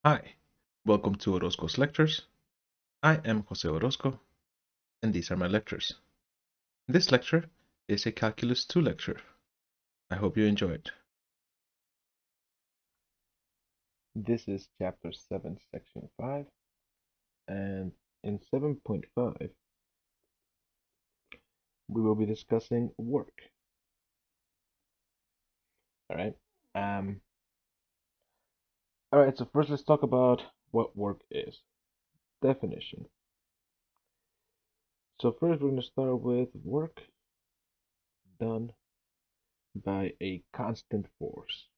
Hi, welcome to Orozco's Lectures. I am Jose Orozco, and these are my lectures. This lecture is a Calculus 2 lecture. I hope you enjoy it. This is Chapter 7, Section 5, and in 7.5, we will be discussing work. Alright, alright, so first let's talk about what work is. Definition. So first we're going to start with work done by a constant force.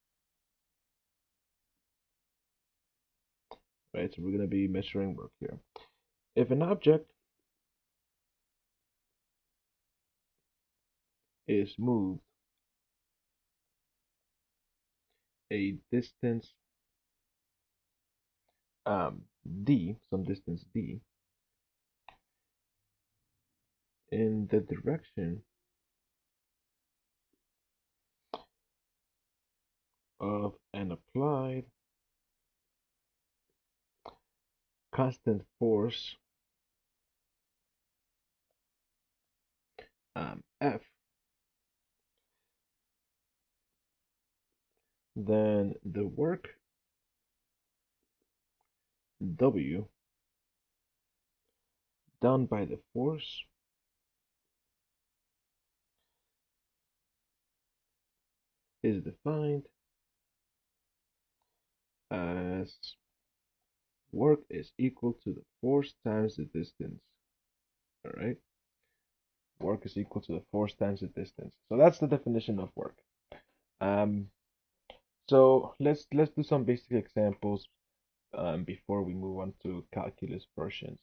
Right, so we're going to be measuring work here. If an object is moved a distance d, some distance d, in the direction of an applied constant force F, then the work W done by the force is defined as work is equal to the force times the distance. All right, work is equal to the force times the distance. So that's the definition of work. So let's do some basic examples before we move on to calculus versions.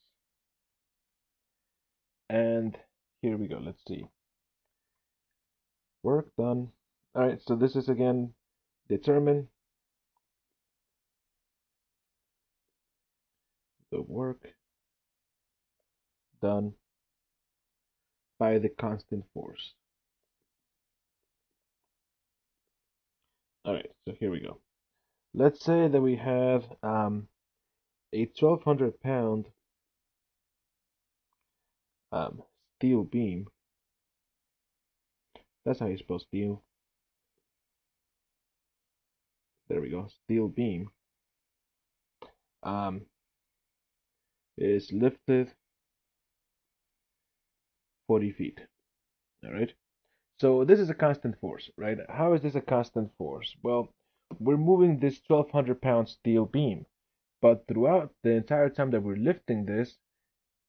And here we go. Let's see. Work done. All right, so this is again determine the work done by the constant force. All right, so here we go. Let's say that we have a 1,200-pound steel beam. That's how you spell steel. There we go. Steel beam is lifted 40 feet. All right. So this is a constant force, right? How is this a constant force? Well, we're moving this 1,200-pound steel beam, but throughout the entire time that we're lifting this,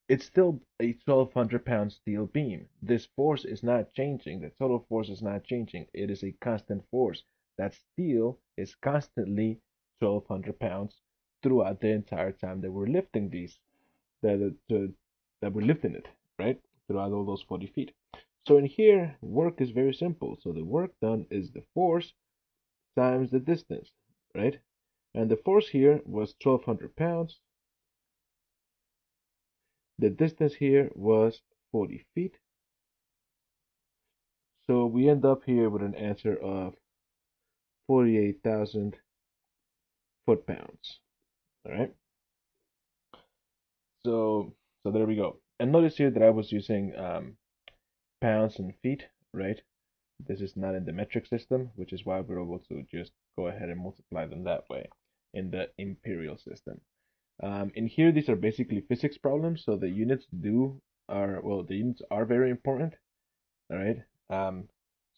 it's still a 1,200-pound steel beam. This force is not changing. The total force is not changing. It is a constant force. That steel is constantly 1,200 pounds throughout the entire time that we're lifting these, that we're lifting it, right? Throughout all those 40 feet. So in here, work is very simple. So the work done is the force times the distance, right? And the force here was 1,200 pounds. The distance here was 40 feet. So we end up here with an answer of 48,000 foot-pounds. All right. So there we go. And notice here that I was using pounds and feet, right? This is not in the metric system, which is why we're able to just go ahead and multiply them that way in the imperial system. In here, these are basically physics problems, so the units the units are very important. All right.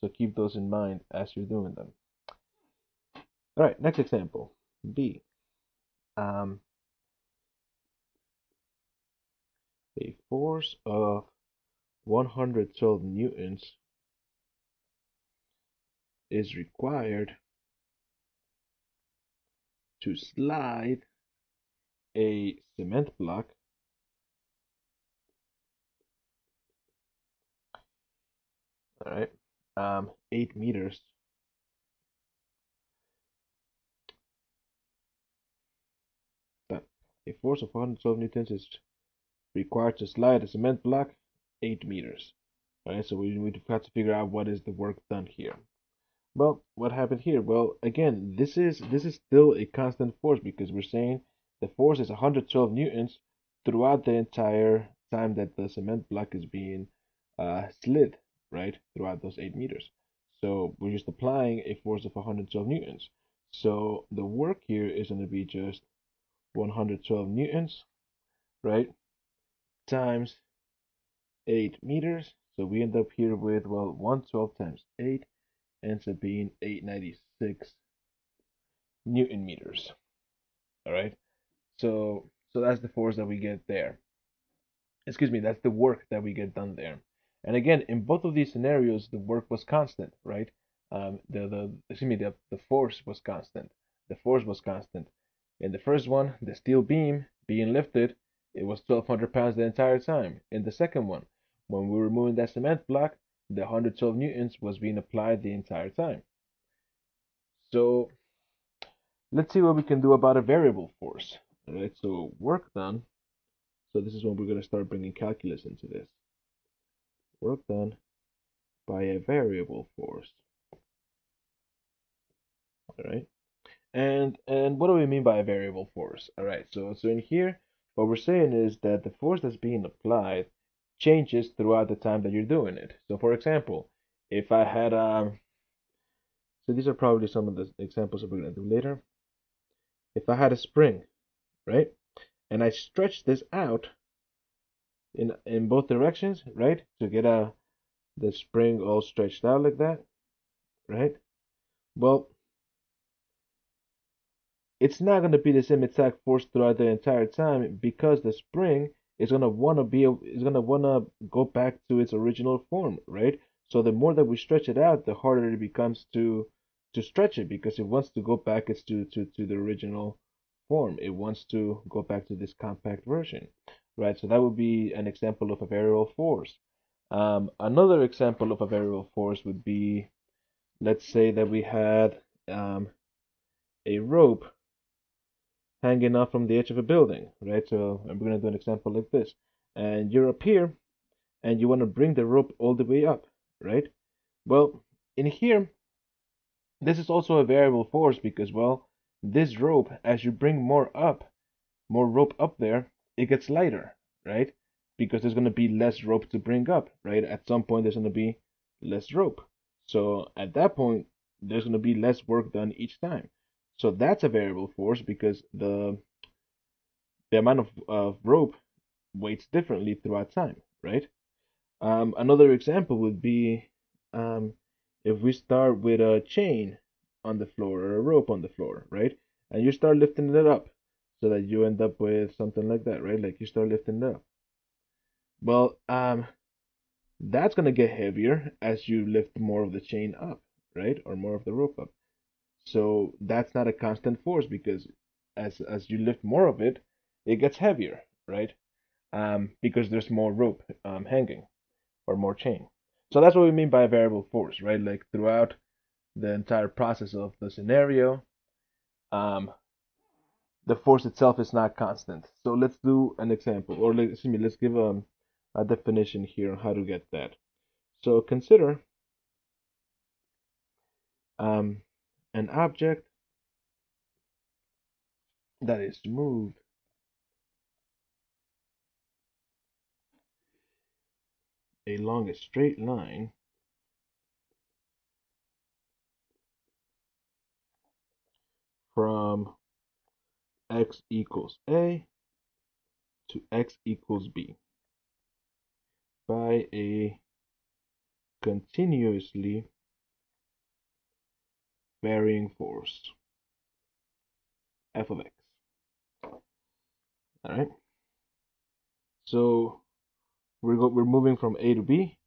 So keep those in mind as you're doing them. All right. Next example, B. A force of 112 newtons is required to slide a cement block all right 8 meters a force of 112 newtons is required to slide a cement block 8 meters. All right, so we have to figure out what is the work done here. Well, what happened here? Well, again, this is still a constant force because we're saying the force is 112 newtons throughout the entire time that the cement block is being slid, right? Throughout those 8 meters. So we're just applying a force of 112 newtons. So the work here is going to be just 112 newtons, right? Times 8 meters. So we end up here with, well, 112 times 8 ends up being 896 Newton meters. All right. So that's the force that we get there. Excuse me, that's the work that we get done there. And again, in both of these scenarios, the work was constant, right? The excuse me, the force was constant. The force was constant. In the first one, the steel beam being lifted, it was 1,200 pounds the entire time. In the second one, when we were moving that cement block, the 112 newtons was being applied the entire time. So let's see what we can do about a variable force. All right, so work done. So this is when we're going to start bringing calculus into this. Work done by a variable force. All right, and what do we mean by a variable force? All right, so in here, what we're saying is that the force that's being applied changes throughout the time that you're doing it. So for example, if I had so these are probably some of the examples that we're going to do later. If I had a spring, right, and I stretch this out in both directions, right, to get the spring all stretched out like that, right? Well, it's not going to be the same exact force throughout the entire time because the spring is going to want to go back to its original form, right? So the more that we stretch it out, the harder it becomes to stretch it because it wants to go back to the original form. It wants to go back to this compact version, right? So that would be an example of a variable force. Another example of a variable force would be, let's say that we had a rope hanging off from the edge of a building, right? So I'm going to do an example like this. And you're up here and you want to bring the rope all the way up, right? Well, in here, this is also a variable force because, well, this rope, as you bring more rope up there, it gets lighter, right? Because there's going to be less rope to bring up, right? At some point, there's going to be less rope. So at that point, there's going to be less work done each time. So that's a variable force because the amount of rope weights differently throughout time, right? Another example would be if we start with a chain on the floor or a rope on the floor, right? And you start lifting it up so that you end up with something like that, right? Like you start lifting it up. Well, that's going to get heavier as you lift more of the chain up, right? Or more of the rope up. So that's not a constant force because as you lift more of it, it gets heavier, right? Because there's more rope hanging or more chain. So that's what we mean by a variable force, right? Like throughout the entire process of the scenario, um, the force itself is not constant. So let's do an example, or excuse me, let's give a definition here on how to get that. So consider um, an object that is moved along a straight line from x equals a to x equals b by a continuously varying force f of x. All right. So we're moving from A to B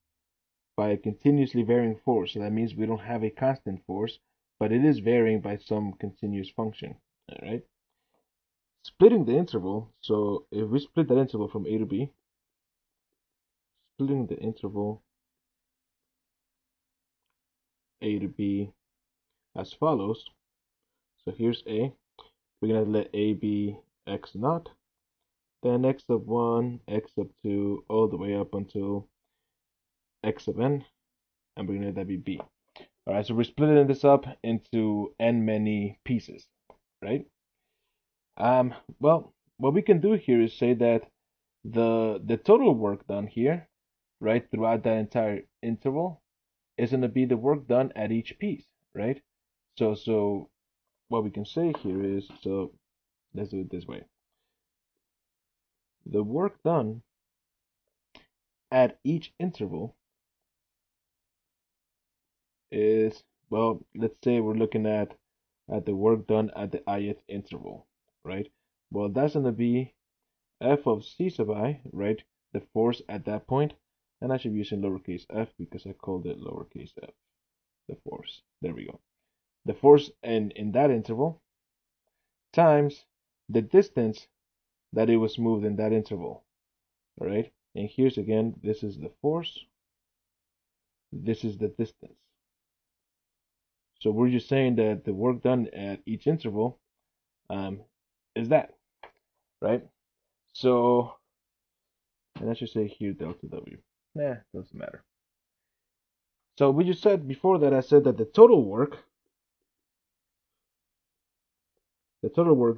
by a continuously varying force. So that means we don't have a constant force, but it is varying by some continuous function. All right. Splitting the interval. So if we split that interval from A to B, splitting the interval A to B as follows. So here's A. We're gonna let A be x naught, then x sub 1, x sub 2, all the way up until x sub n, and we're gonna let that be B. All right, so we're splitting this up into n many pieces, right? Well, what we can do here is say that the total work done here, right, throughout that entire interval is going to be the work done at each piece, right? So what we can say here is, so let's do it this way. The work done at each interval is, well, let's say we're looking at the work done at the ith interval, right? Well, that's going to be f of c sub I, right? The force at that point, and I should be using lowercase f because I called it lowercase f, the force. There we go. The force in that interval times the distance that it was moved in that interval, all right? And here's again, this is the force, this is the distance. So we're just saying that the work done at each interval is that, right? So, and I should say here delta W. Nah, doesn't matter. So we just said before that, I said that the total work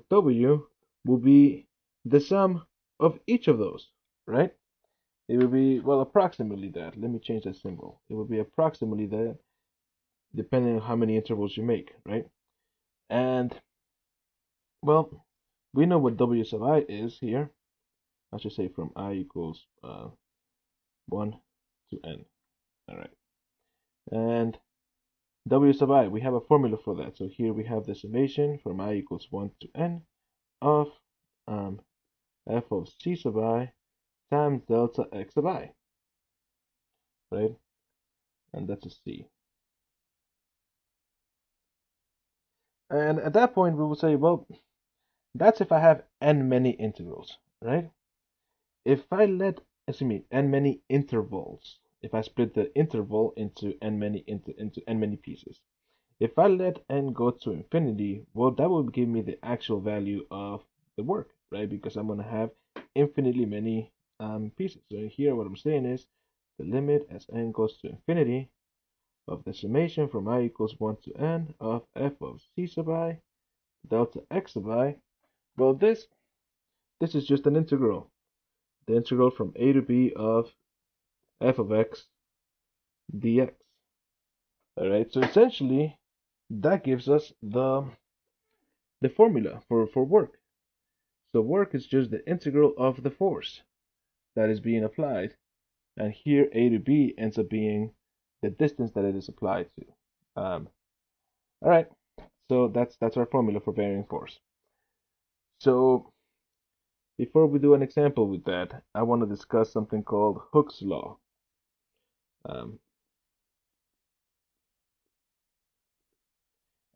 W will be the sum of each of those, right? It will be, well, approximately that. Let me change that symbol. It will be approximately that, depending on how many intervals you make, right? And, well, we know what W sub I is here. I should say from I equals 1 to n. All right. And W sub I, we have a formula for that. So here we have the summation from I equals 1 to n of f of c sub I times delta x sub I, right? And that's a c. And at that point, we will say, well, that's if I have n many integrals, right? If I let, excuse me, n many intervals, if I split the interval into into n many pieces, if I let n go to infinity, well, that will give me the actual value of the work, right? Because I'm going to have infinitely many pieces. So here, what I'm saying is the limit as n goes to infinity of the summation from I equals 1 to n of f of c sub I delta x sub I. Well, this is just an integral. The integral from a to b of f of x dx. All right, so essentially that gives us the formula for work. So work is just the integral of the force that is being applied, and here a to b ends up being the distance that it is applied to. All right, so that's our formula for varying force. So before we do an example with that, I want to discuss something called Hooke's law. Um,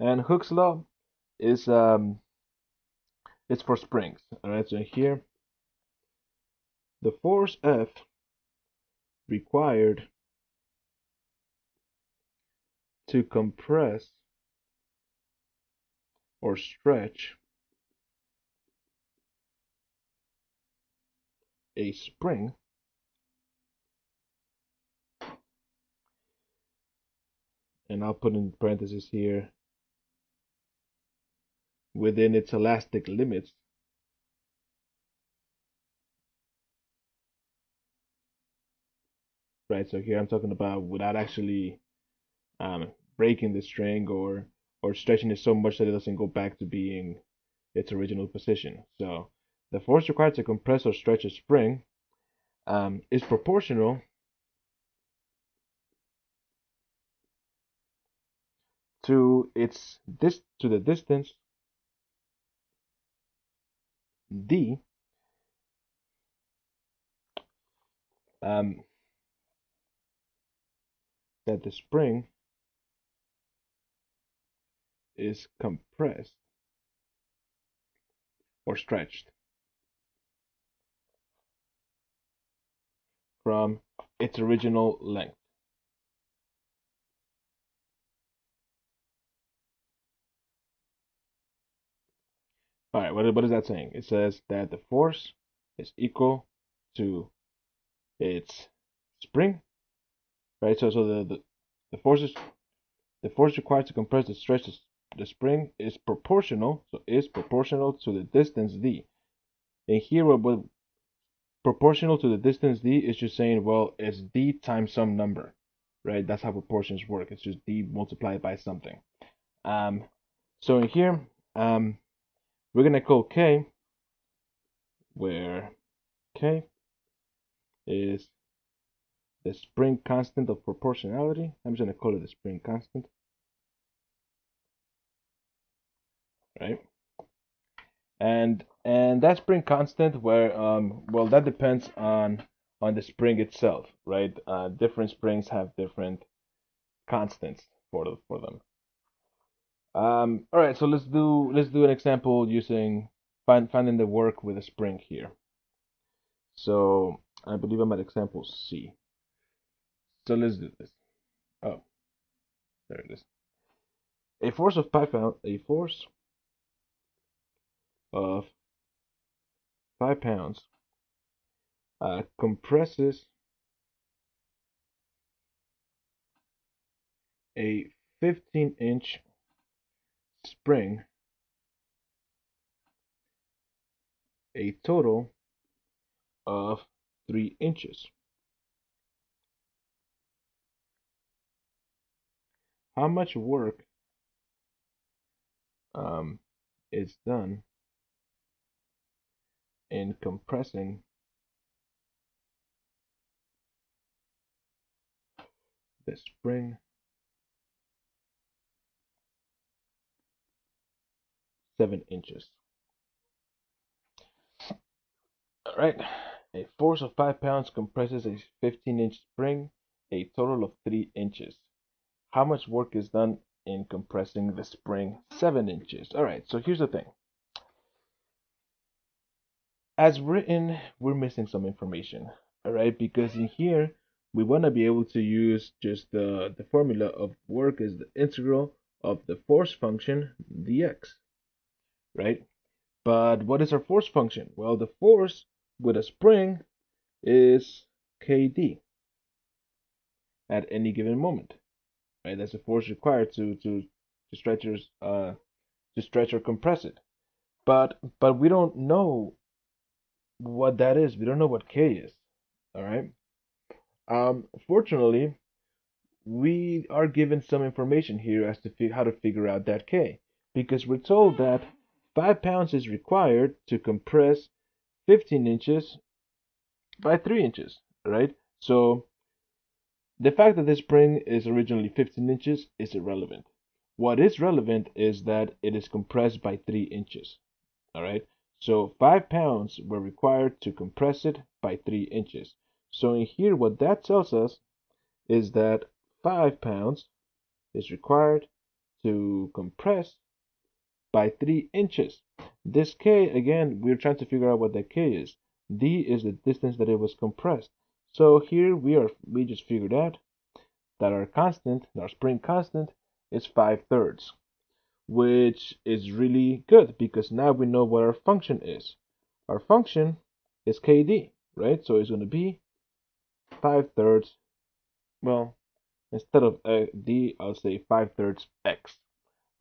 and Hooke's law is it's for springs. All right, so here the force F required to compress or stretch a spring and I'll put in parentheses here within its elastic limits, right? So here I'm talking about without actually breaking the string or stretching it so much that it doesn't go back to being its original position. So the force required to compress or stretch a spring is proportional to the distance d um, that the spring is compressed or stretched from its original length. All right, what is that saying? It says that the force is equal to its spring, right? So the force is The force required to compress the stretch of the spring is proportional, so is proportional to the distance d. And here, what proportional to the distance d is just saying, well, it's d times some number, right? That's how proportions work. It's just d multiplied by something. So in here, we're gonna call k, where k is the spring constant of proportionality. I'm just gonna call it the spring constant, right? And that spring constant, where well, that depends on the spring itself, right? Different springs have different constants for them. All right, so let's do an example using finding the work with a spring here. So I believe I'm at example C. So let's do this. Oh, there it is. A force of 5 pounds compresses a 15-inch spring a total of 3 inches. How much work is done in compressing the spring 7 inches? All right. A force of 5 pounds compresses a 15-inch spring a total of 3 inches. How much work is done in compressing the spring 7 inches? All right, so here's the thing. As written, we're missing some information, all right? Because in here, we want to be able to use just the formula of work is the integral of the force function dx, right? But what is our force function? Well, the force with a spring is kd at any given moment, right? That's the force required to stretch your to stretch or compress it. But we don't know what that is. We don't know what k is. All right. Fortunately, we are given some information here as to how to figure out that k, because we're told that 5 pounds is required to compress 15 inches by 3 inches. All right. So the fact that this spring is originally 15 inches is irrelevant. What is relevant is that it is compressed by 3 inches. All right. So 5 pounds were required to compress it by 3 inches. So in here, what that tells us is that 5 pounds is required to compress by 3 inches. This K, again, we're trying to figure out what that K is. D is the distance that it was compressed. So here we just figured out that our spring constant is 5/3, which is really good because now we know what our function is. Our function is KD, right? So it's going to be 5/3. Well, instead of D, I'll say 5/3 X,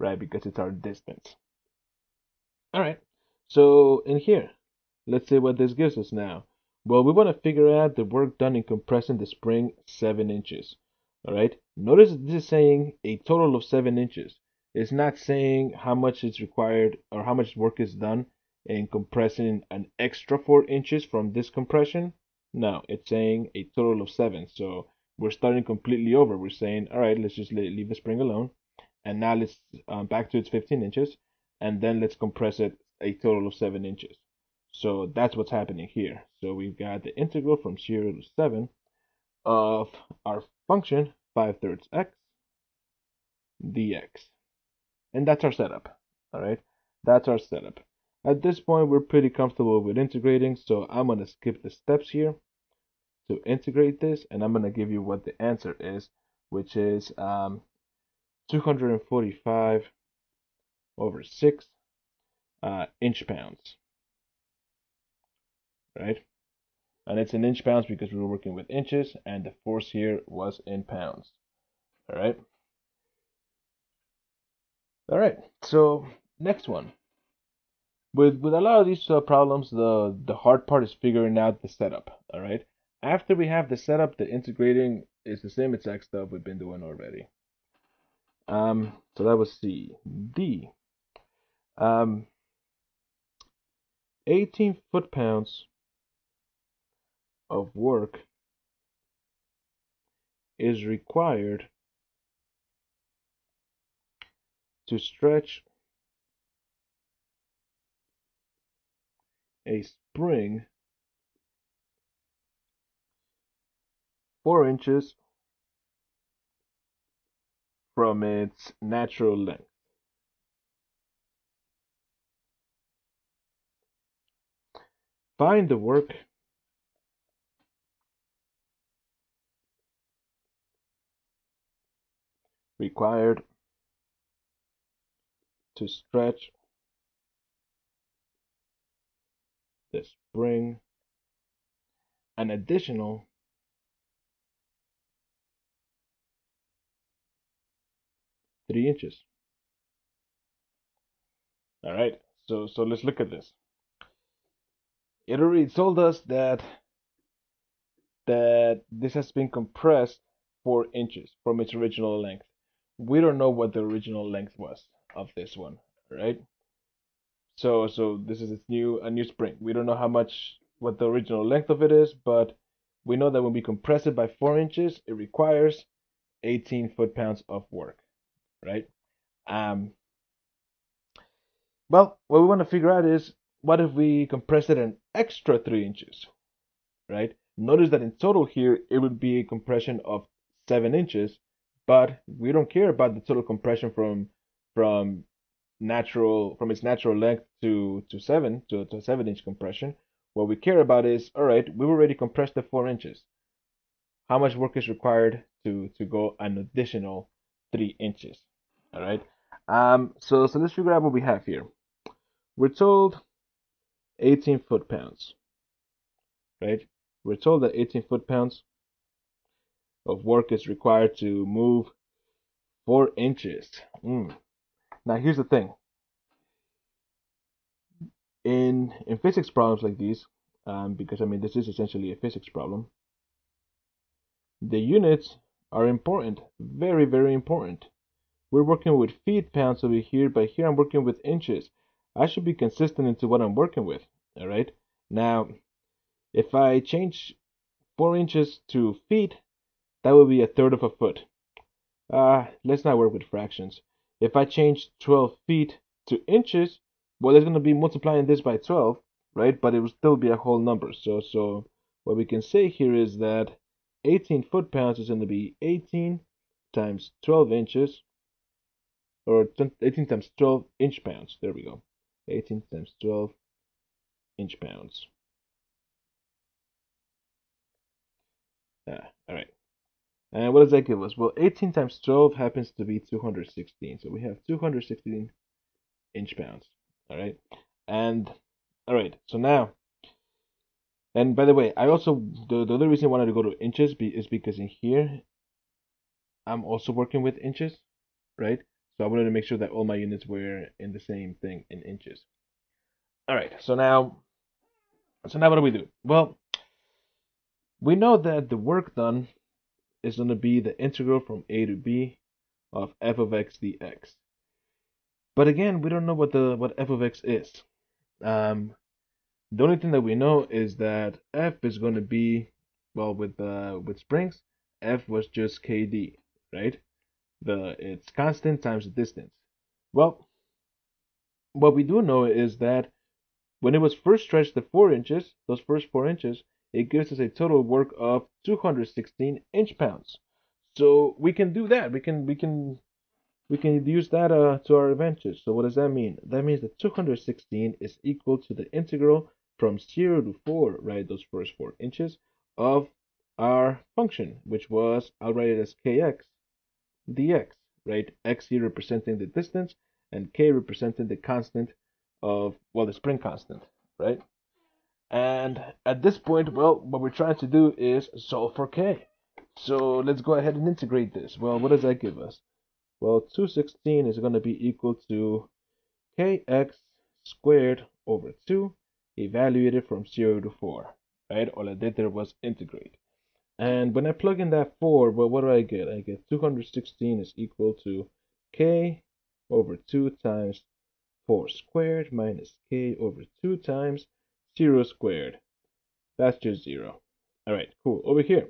right? Because it's our distance. All right. So in here, let's see what this gives us now. Well, we want to figure out the work done in compressing the spring 7 inches. All right. Notice this is saying a total of 7 inches. It's not saying how much is required or how much work is done in compressing an extra 4 inches from this compression. No, it's saying a total of 7. So we're starting completely over. We're saying, all right, let's just leave the spring alone. And now let's back to its 15 inches. And then let's compress it a total of 7 inches. So that's what's happening here. So we've got the integral from 0 to 7 of our function 5/3 x dx. And that's our setup. All right, that's our setup. At this point, we're pretty comfortable with integrating, so I'm going to skip the steps here to integrate this, and I'm going to give you what the answer is, which is 245 over 6 inch pounds, right? And it's in inch pounds because we were working with inches, and the force here was in pounds. All right. All right, so next one. With a lot of these problems, the hard part is figuring out the setup. All right. After we have the setup, the integrating is the same exact stuff we've been doing already. So that was C. D. 18 foot-pounds of work is required to stretch a spring 4 inches from its natural length. Find the work required to stretch the spring an additional 3 inches. All right, so let's look at this. It already told us that this has been compressed 4 inches from its original length. We don't know what the original length was of this one, right? So this is a new spring. We don't know what the original length of it is, but we know that when we compress it by 4 inches, it requires 18 foot-pounds of work, right? Um, well, what we want to figure out is what if we compress it an extra 3 inches, right? Notice that in total here, it would be a compression of 7 inches, but we don't care about the total compression from from its natural length to 7-inch compression. What we care about is, all right, we've already compressed the 4 inches. How much work is required to go an additional 3 inches? All right. So let's figure out what we have here. We're told 18 foot-pounds, right? We're told that 18 foot-pounds of work is required to move 4 inches. Now here's the thing. In physics problems like these, because I mean this is essentially a physics problem, the units are important, very very important. We're working with feet pounds over here, but here I'm working with inches. I should be consistent into what I'm working with. All right. Now, if I change 4 inches to feet, that would be a third of a foot. Let's not work with fractions. If I change 12 feet to inches, well, it's going to be multiplying this by 12, right? But it will still be a whole number. So what we can say here is that 18 foot-pounds is going to be 18 times 12 inches, or 18 times 12 inch-pounds. There we go. 18 times 12 inch-pounds. All right. And what does that give us? Well, 18 times 12 happens to be 216. So we have 216 inch-pounds. All right. And all right. So now, and by the way, I also the other reason I wanted to go to inches is because in here I'm also working with inches, right? So I wanted to make sure that all my units were in the same thing in inches. All right. So now what do we do? Well, we know that the work done is going to be the integral from a to b of f of x dx. But again, we don't know what f of x is. Um, the only thing that we know is that f is going to be, well, with springs, f was just kd, right? It's constant times the distance. Well, what we do know is that when it was first stretched to 4 inches, those first 4 inches, it gives us a total work of 216 inch-pounds. So we can do that. We can use that to our advantage. So what does that mean? That means that 216 is equal to the integral from 0 to 4, right, those first 4 inches, of our function, which was, I'll write it as kx dx, right? X here representing the distance and k representing the constant of, well, the spring constant, right? And at this point, well, what we're trying to do is solve for k. So let's go ahead and integrate this. Well, what does that give us? Well, 216 is going to be equal to kx squared over 2 evaluated from 0 to 4, right? All I did there was integrate. And when I plug in that 4, well, what do I get? I get 216 is equal to k over 2 times 4 squared minus k over 2 times 0 squared. That's just 0. All right, cool. Over here,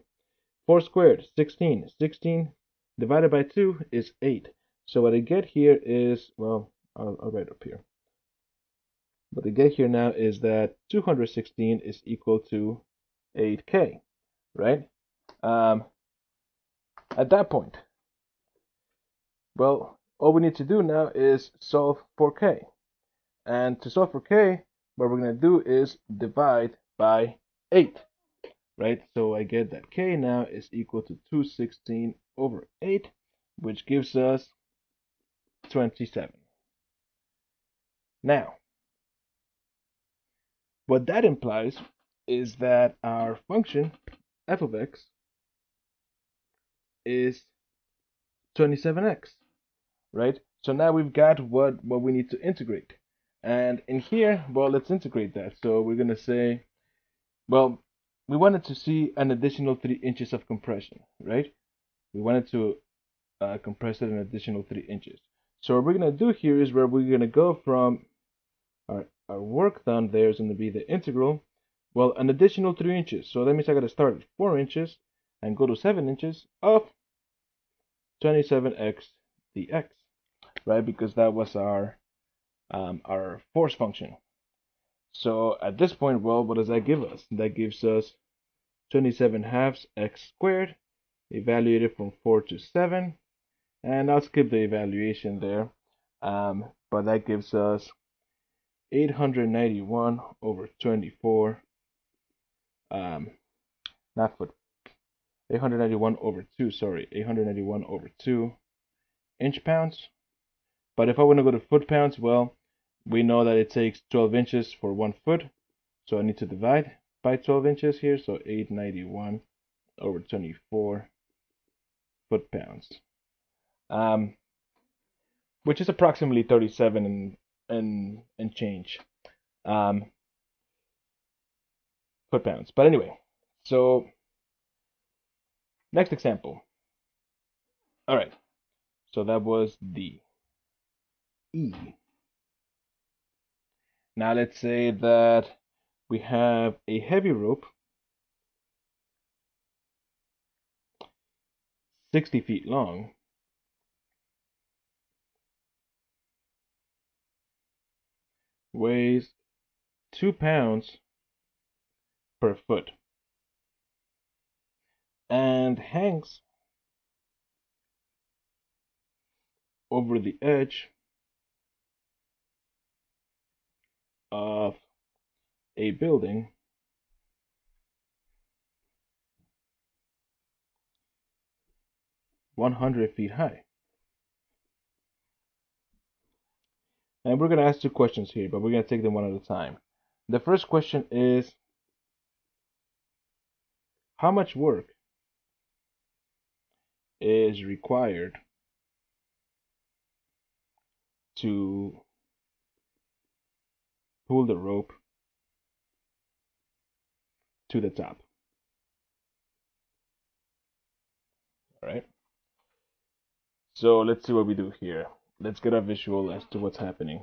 4 squared, 16. 16 divided by 2 is 8. So what I get here is, well, I'll write up here. What I get here now is that 216 is equal to 8k, right? At that point, well, all we need to do now is solve for k. And to solve for k, what we're going to do is divide by 8, right? So I get that k now is equal to 216 over 8, which gives us 27. Now, what that implies is that our function f of x is 27x, right? So now we've got what we need to integrate. And in here, well, let's integrate that. So we're going to say, well, we wanted to see an additional 3 inches of compression, right? We wanted to compress it an additional 3 inches. So what we're going to do here is where we're going to go from our work done there is going to be the integral, well, an additional 3 inches. So that means I got to start at 4 inches and go to 7 inches of 27x dx, right? Because that was our force function. So at this point, well, what does that give us? That gives us 27 halves x squared, evaluated from 4 to 7. And I'll skip the evaluation there. But that gives us 891 over 24. Not foot. 891 over 2, sorry. 891 over 2 inch pounds. But if I want to go to foot pounds, well, we know that it takes 12 inches for 1 foot. So I need to divide by 12 inches here. So 891 over 24 foot pounds. Which is approximately 37 and change foot pounds. But anyway, so next example. All right, so that was the E. Now let's say that we have a heavy rope, 60 feet long, weighs 2 pounds per foot, and hangs over the edge of a building 100 feet high. And we're going to ask 2 questions here, but we're going to take them one at a time. The first question is, how much work is required to pull the rope to the top? All right. So let's see what we do here. Let's get a visual as to what's happening.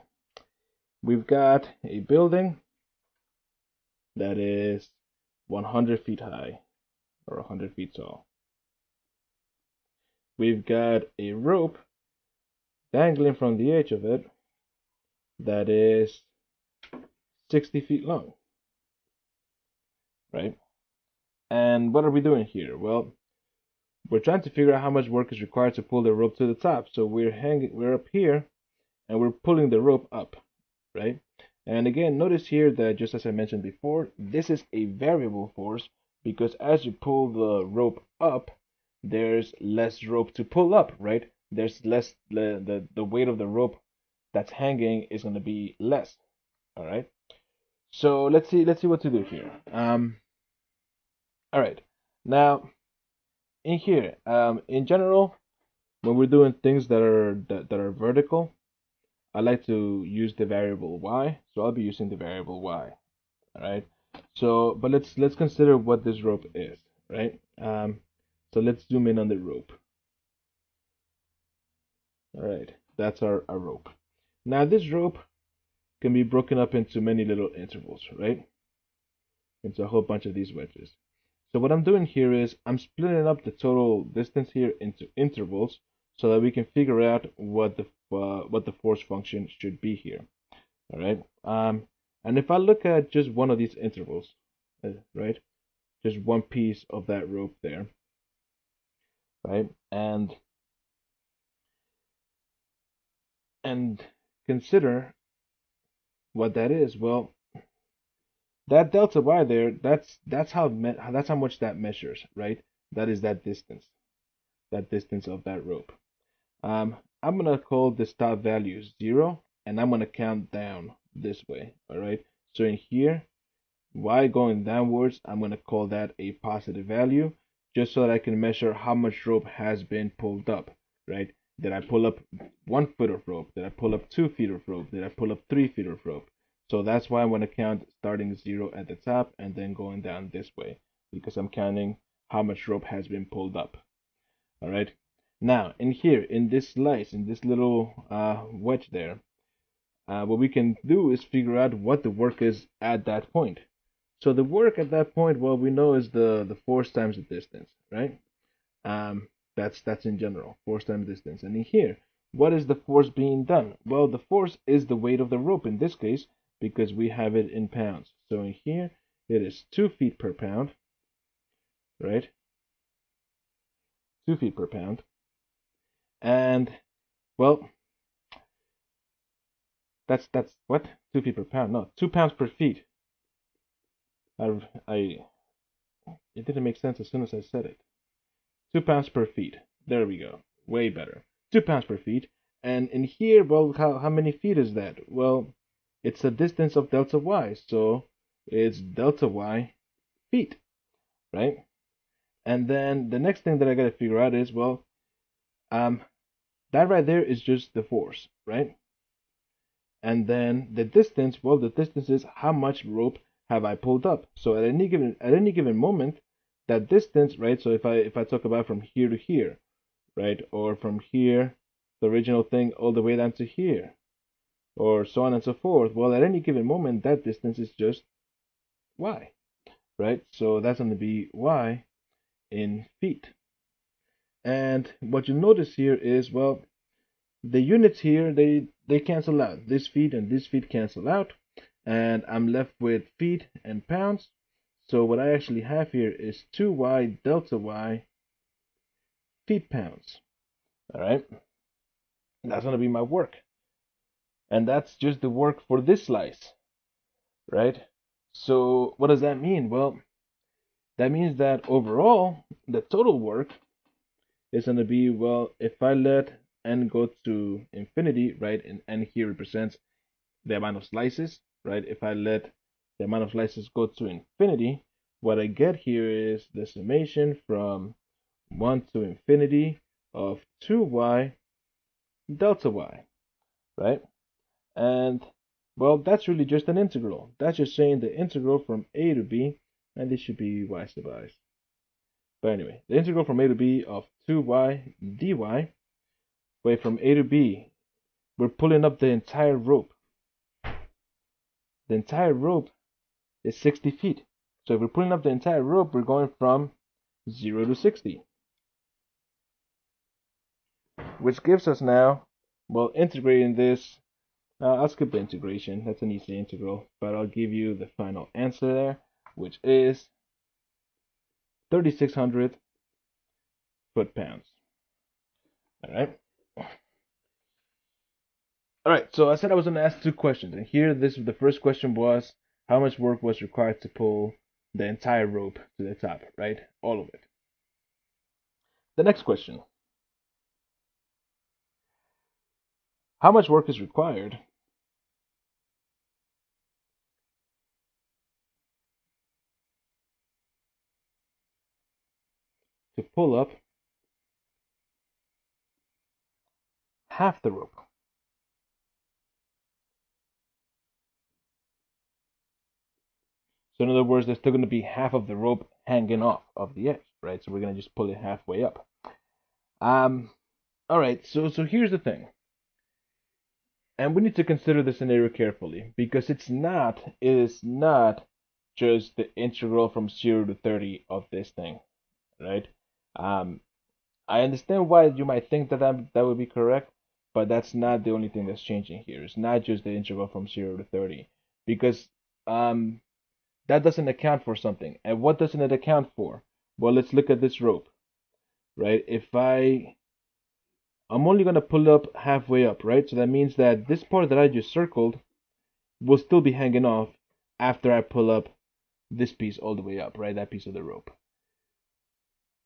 We've got a building that is 100 feet high or 100 feet tall. We've got a rope dangling from the edge of it that is 60 feet long, right? And what are we doing here? Well, we're trying to figure out how much work is required to pull the rope to the top. So we're up here and we're pulling the rope up, right? And again, notice here that just as I mentioned before, this is a variable force because as you pull the rope up, there's less rope to pull up, right? There's less, the weight of the rope that's hanging is going to be less, all right? So let's see what to do here. All right, now in here, in general, when we're doing things that are vertical, I like to use the variable y, so I'll be using the variable y. All right. So, but let's consider what this rope is, right? So let's zoom in on the rope. All right, that's our rope. Now this rope can be broken up into many little intervals, right? Into a whole bunch of these wedges. So what I'm doing here is I'm splitting up the total distance here into intervals so that we can figure out what the force function should be here. All right. And if I look at just one of these intervals, right, just one piece of that rope there, right, and consider what that is. Well, that delta y there, that's how much that measures, right? That is that distance of that rope. I'm gonna call this top value 0, and I'm gonna count down this way. All right. So in here, y going downwards, I'm gonna call that a positive value, just so that I can measure how much rope has been pulled up. Right? Did I pull up 1 foot of rope? Did I pull up 2 feet of rope? Did I pull up 3 feet of rope? So that's why I'm gonna count starting 0 at the top and then going down this way, because I'm counting how much rope has been pulled up. All right. Now, in here, in this slice, in this little wedge there, what we can do is figure out what the work is at that point. So the work at that point, well, we know is the force times the distance, right? That's in general, force times distance. And in here, what is the force being done? Well, the force is the weight of the rope in this case, because we have it in pounds. So in here, it is 2 feet per pound, right? 2 feet per pound. And well, that's what? 2 feet per pound. No, 2 pounds per feet. I it didn't make sense as soon as I said it. 2 pounds per feet. There we go. Way better. 2 pounds per feet. And in here, well, how many feet is that? Well, it's a distance of delta y, so it's delta y feet, right? And then the next thing that I gotta figure out is, well, um, that right there is just the force, right? And then the distance, well, the distance is how much rope have I pulled up. So at any given moment, that distance, right? So if I talk about from here to here, right, or from here, the original thing all the way down to here, or so on and so forth. Well, at any given moment, that distance is just y, right? So that's going to be y in feet. And what you notice here is, well, the units here, they cancel out. This feet and this feet cancel out, and I'm left with feet and pounds. So what I actually have here is 2y delta y feet pounds. All right, that's gonna be my work, and that's just the work for this slice, right? So what does that mean? Well, that means that overall the total work is gonna be, well, if I let n go to infinity, right, and n here represents the amount of slices, right? If I let the amount of slices go to infinity, what I get here is the summation from 1 to infinity of 2y delta y, right? And well, that's really just an integral. That's just saying the integral from a to b, and this should be y sub I. But anyway, the integral from a to b of 2y dy, wait, from a to b, we're pulling up the entire rope. The entire rope is 60 feet. So if we're pulling up the entire rope, we're going from 0 to 60. Which gives us now, well, integrating this, I'll skip the integration. That's an easy integral. But I'll give you the final answer there, which is 3,600 foot-pounds. All right. All right. So I said I was going to ask 2 questions. And here, the first question was, how much work was required to pull the entire rope to the top, right? All of it. The next question, how much work is required to pull up half the rope. So in other words, there's still going to be half of the rope hanging off of the edge, right? So we're going to just pull it halfway up. All right, so here's the thing. And we need to consider the scenario carefully because it is not just the integral from 0 to 30 of this thing, right? Um, I understand why you might think that would be correct, but that's not the only thing that's changing here. It's not just the integral from 0 to 30 because um, that doesn't account for something. And what doesn't it account for? Well, let's look at this rope, right? I'm only going to pull up halfway up, right? So that means that this part that I just circled will still be hanging off after I pull up this piece all the way up, right? That piece of the rope.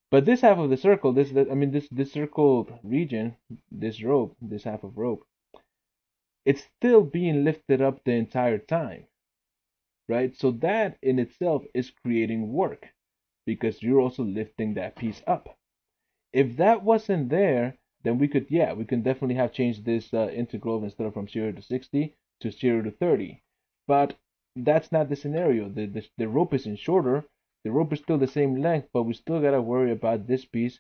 But this half of the circle, this circled region, this rope, this half of rope, it's still being lifted up the entire time, right? So that in itself is creating work because you're also lifting that piece up. If that wasn't there, then we can definitely have changed this integral instead of from 0 to 60 to 0 to 30. But that's not the scenario. The rope isn't shorter. The rope is still the same length, but we still got to worry about this piece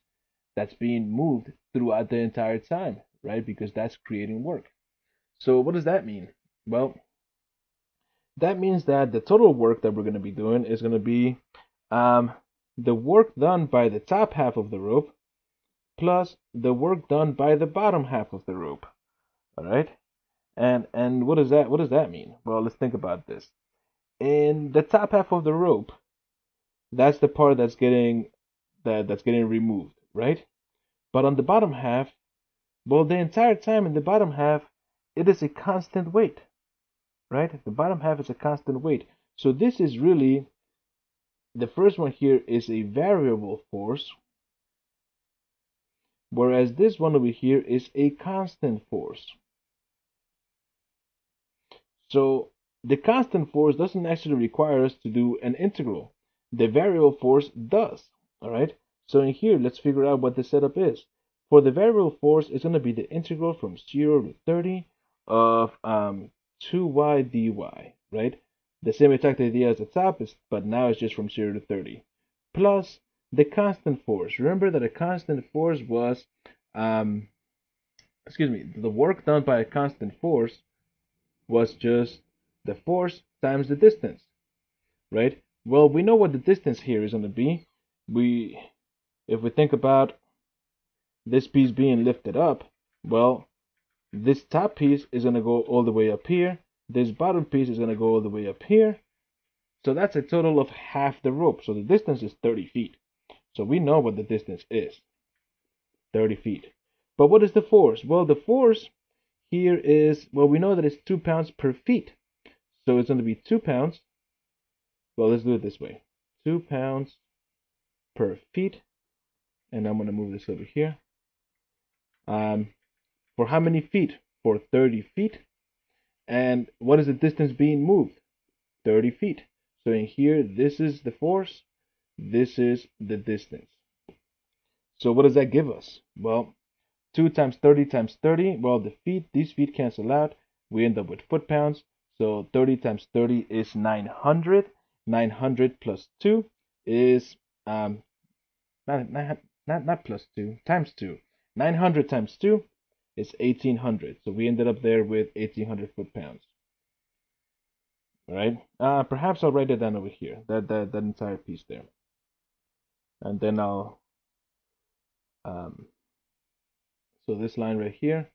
that's being moved throughout the entire time, right? Because that's creating work. So what does that mean? Well, that means that the total work that we're going to be doing is going to be um, the work done by the top half of the rope plus the work done by the bottom half of the rope. All right? And what does that mean? Well, let's think about this. In the top half of the rope, that's the part that's getting removed, right? But on the bottom half, well, the entire time in the bottom half, it is a constant weight, right? The bottom half is a constant weight. So this is really the first one here is a variable force, whereas this one over here is a constant force. So the constant force doesn't actually require us to do an integral. The variable force does. All right. So in here, let's figure out what the setup is. For the variable force, it's going to be the integral from 0 to 30 of 2y dy, right? The same exact idea as the top, but now it's just from 0 to 30. Plus the constant force. Remember that a constant force was, the work done by a constant force was just the force times the distance, right? Well, we know what the distance here is going to be. If we think about this piece being lifted up, well, this top piece is going to go all the way up here. This bottom piece is going to go all the way up here. So that's a total of half the rope. So the distance is 30 feet. So we know what the distance is, 30 feet. But what is the force? Well, the force here is, well, we know that it's 2 pounds per feet. So it's going to be 2 pounds. Well, let's do it this way. 2 pounds per feet. And I'm going to move this over here. For how many feet? For 30 feet. And what is the distance being moved? 30 feet. So in here, this is the force. This is the distance. So what does that give us? Well, 2 times 30 times 30. Well, these feet cancel out. We end up with foot pounds. So 30 times 30 is 900. 900 plus 2 is not plus 2, times 2. 900 times 2 is 1800. So we ended up there with 1800 foot-pounds. All right. Perhaps I'll write it down over here. That entire piece there. And then I'll so this line right here,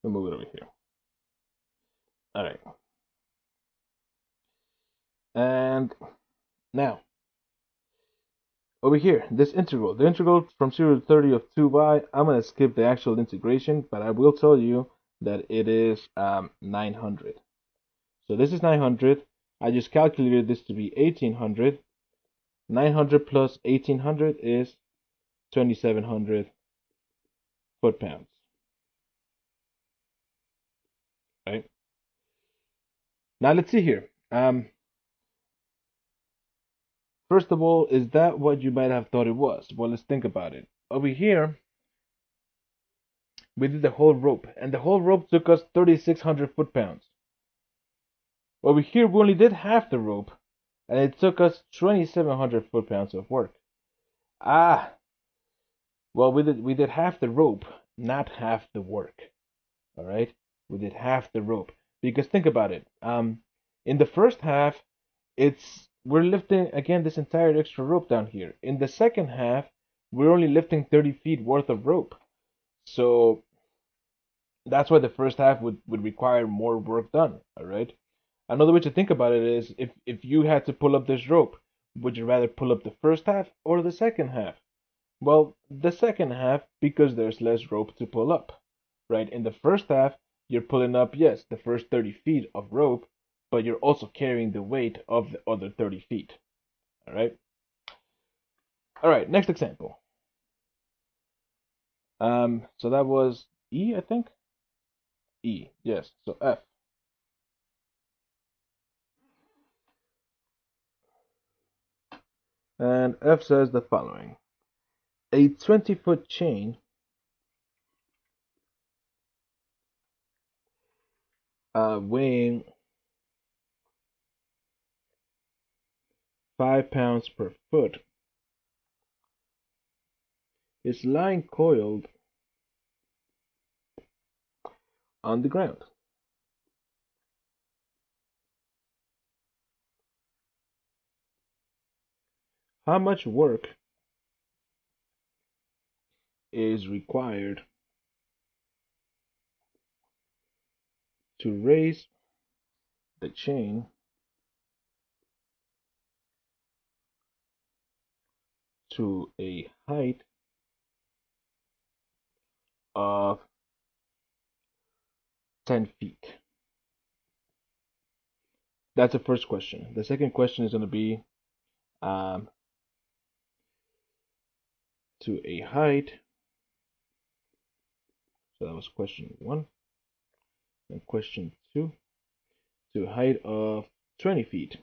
we'll move it over here. All right. And now over here, this integral, the integral from 0 to 30 of 2y, I'm going to skip the actual integration, but I will tell you that it is 900. So this is 900. I just calculated this to be 1800. 900 plus 1800 is 2700 foot-pounds. Right? Now let's see here. First of all, is that what you might have thought it was? Well, let's think about it. Over here, We did the whole rope, and the whole rope took us 3,600 foot-pounds. Well, here we only did half the rope, and it took us 2,700 foot-pounds of work. Ah, well, we did half the rope, not half the work. All right, we did half the rope because think about it. In the first half, we're lifting again this entire extra rope down here. In the second half, we're only lifting 30 feet worth of rope. So that's why the first half would require more work done. All right. Another way to think about it is if you had to pull up this rope, would you rather pull up the first half or the second half? Well, the second half because there's less rope to pull up, right? In the first half, you're pulling up, yes, the first 30 feet of rope, but you're also carrying the weight of the other 30 feet. All right. All right. Next example. So that was E, I think. E. Yes. So F. And F says the following: a 20-foot chain weighing 5 pounds per foot is lying coiled on the ground. How much work is required to raise the chain to a height of 10 feet? That's the first question. The second question is going to be um, to a height. So that was question 1. And question 2, to a height of 20 feet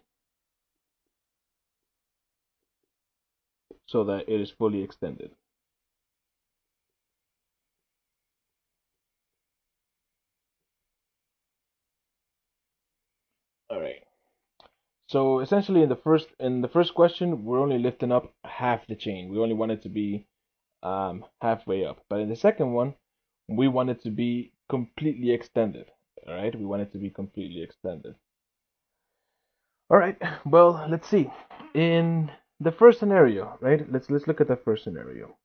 so that it is fully extended. All right. So essentially, in the first question, we're only lifting up half the chain. We only want it to be halfway up. But in the second one, we want it to be completely extended. All right, we want it to be completely extended. All right. Well, let's see. In the first scenario, right? Let's look at the first scenario.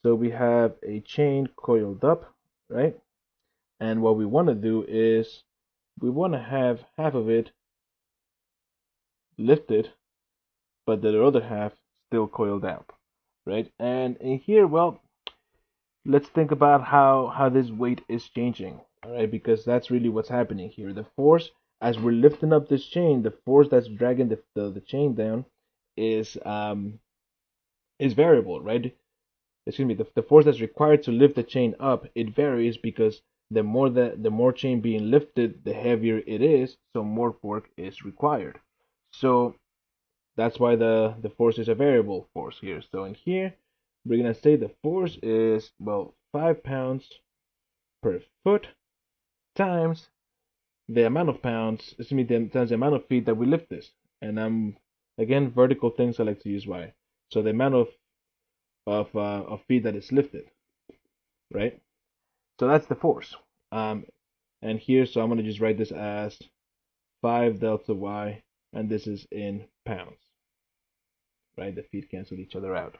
So we have a chain coiled up, right? And what we want to do is we want to have half of it lifted, but the other half still coiled up, right? And in here, well, let's think about how this weight is changing, all right? Because that's really what's happening here. The force as we're lifting up this chain, the force that's dragging the chain down is variable, right? Excuse me, the force that's required to lift the chain up, it varies because the more chain being lifted, the heavier it is, so more work is required. So that's why the force is a variable force here. So in here, we're gonna say the force is, well, 5 pounds per foot times the amount of pounds, excuse me, times the amount of feet that we lift this. And again, vertical things I like to use y. So the amount of feet that is lifted, right? So that's the force. And here, so I'm gonna just write this as 5 delta y, and this is in pounds, right? The feet cancel each other out.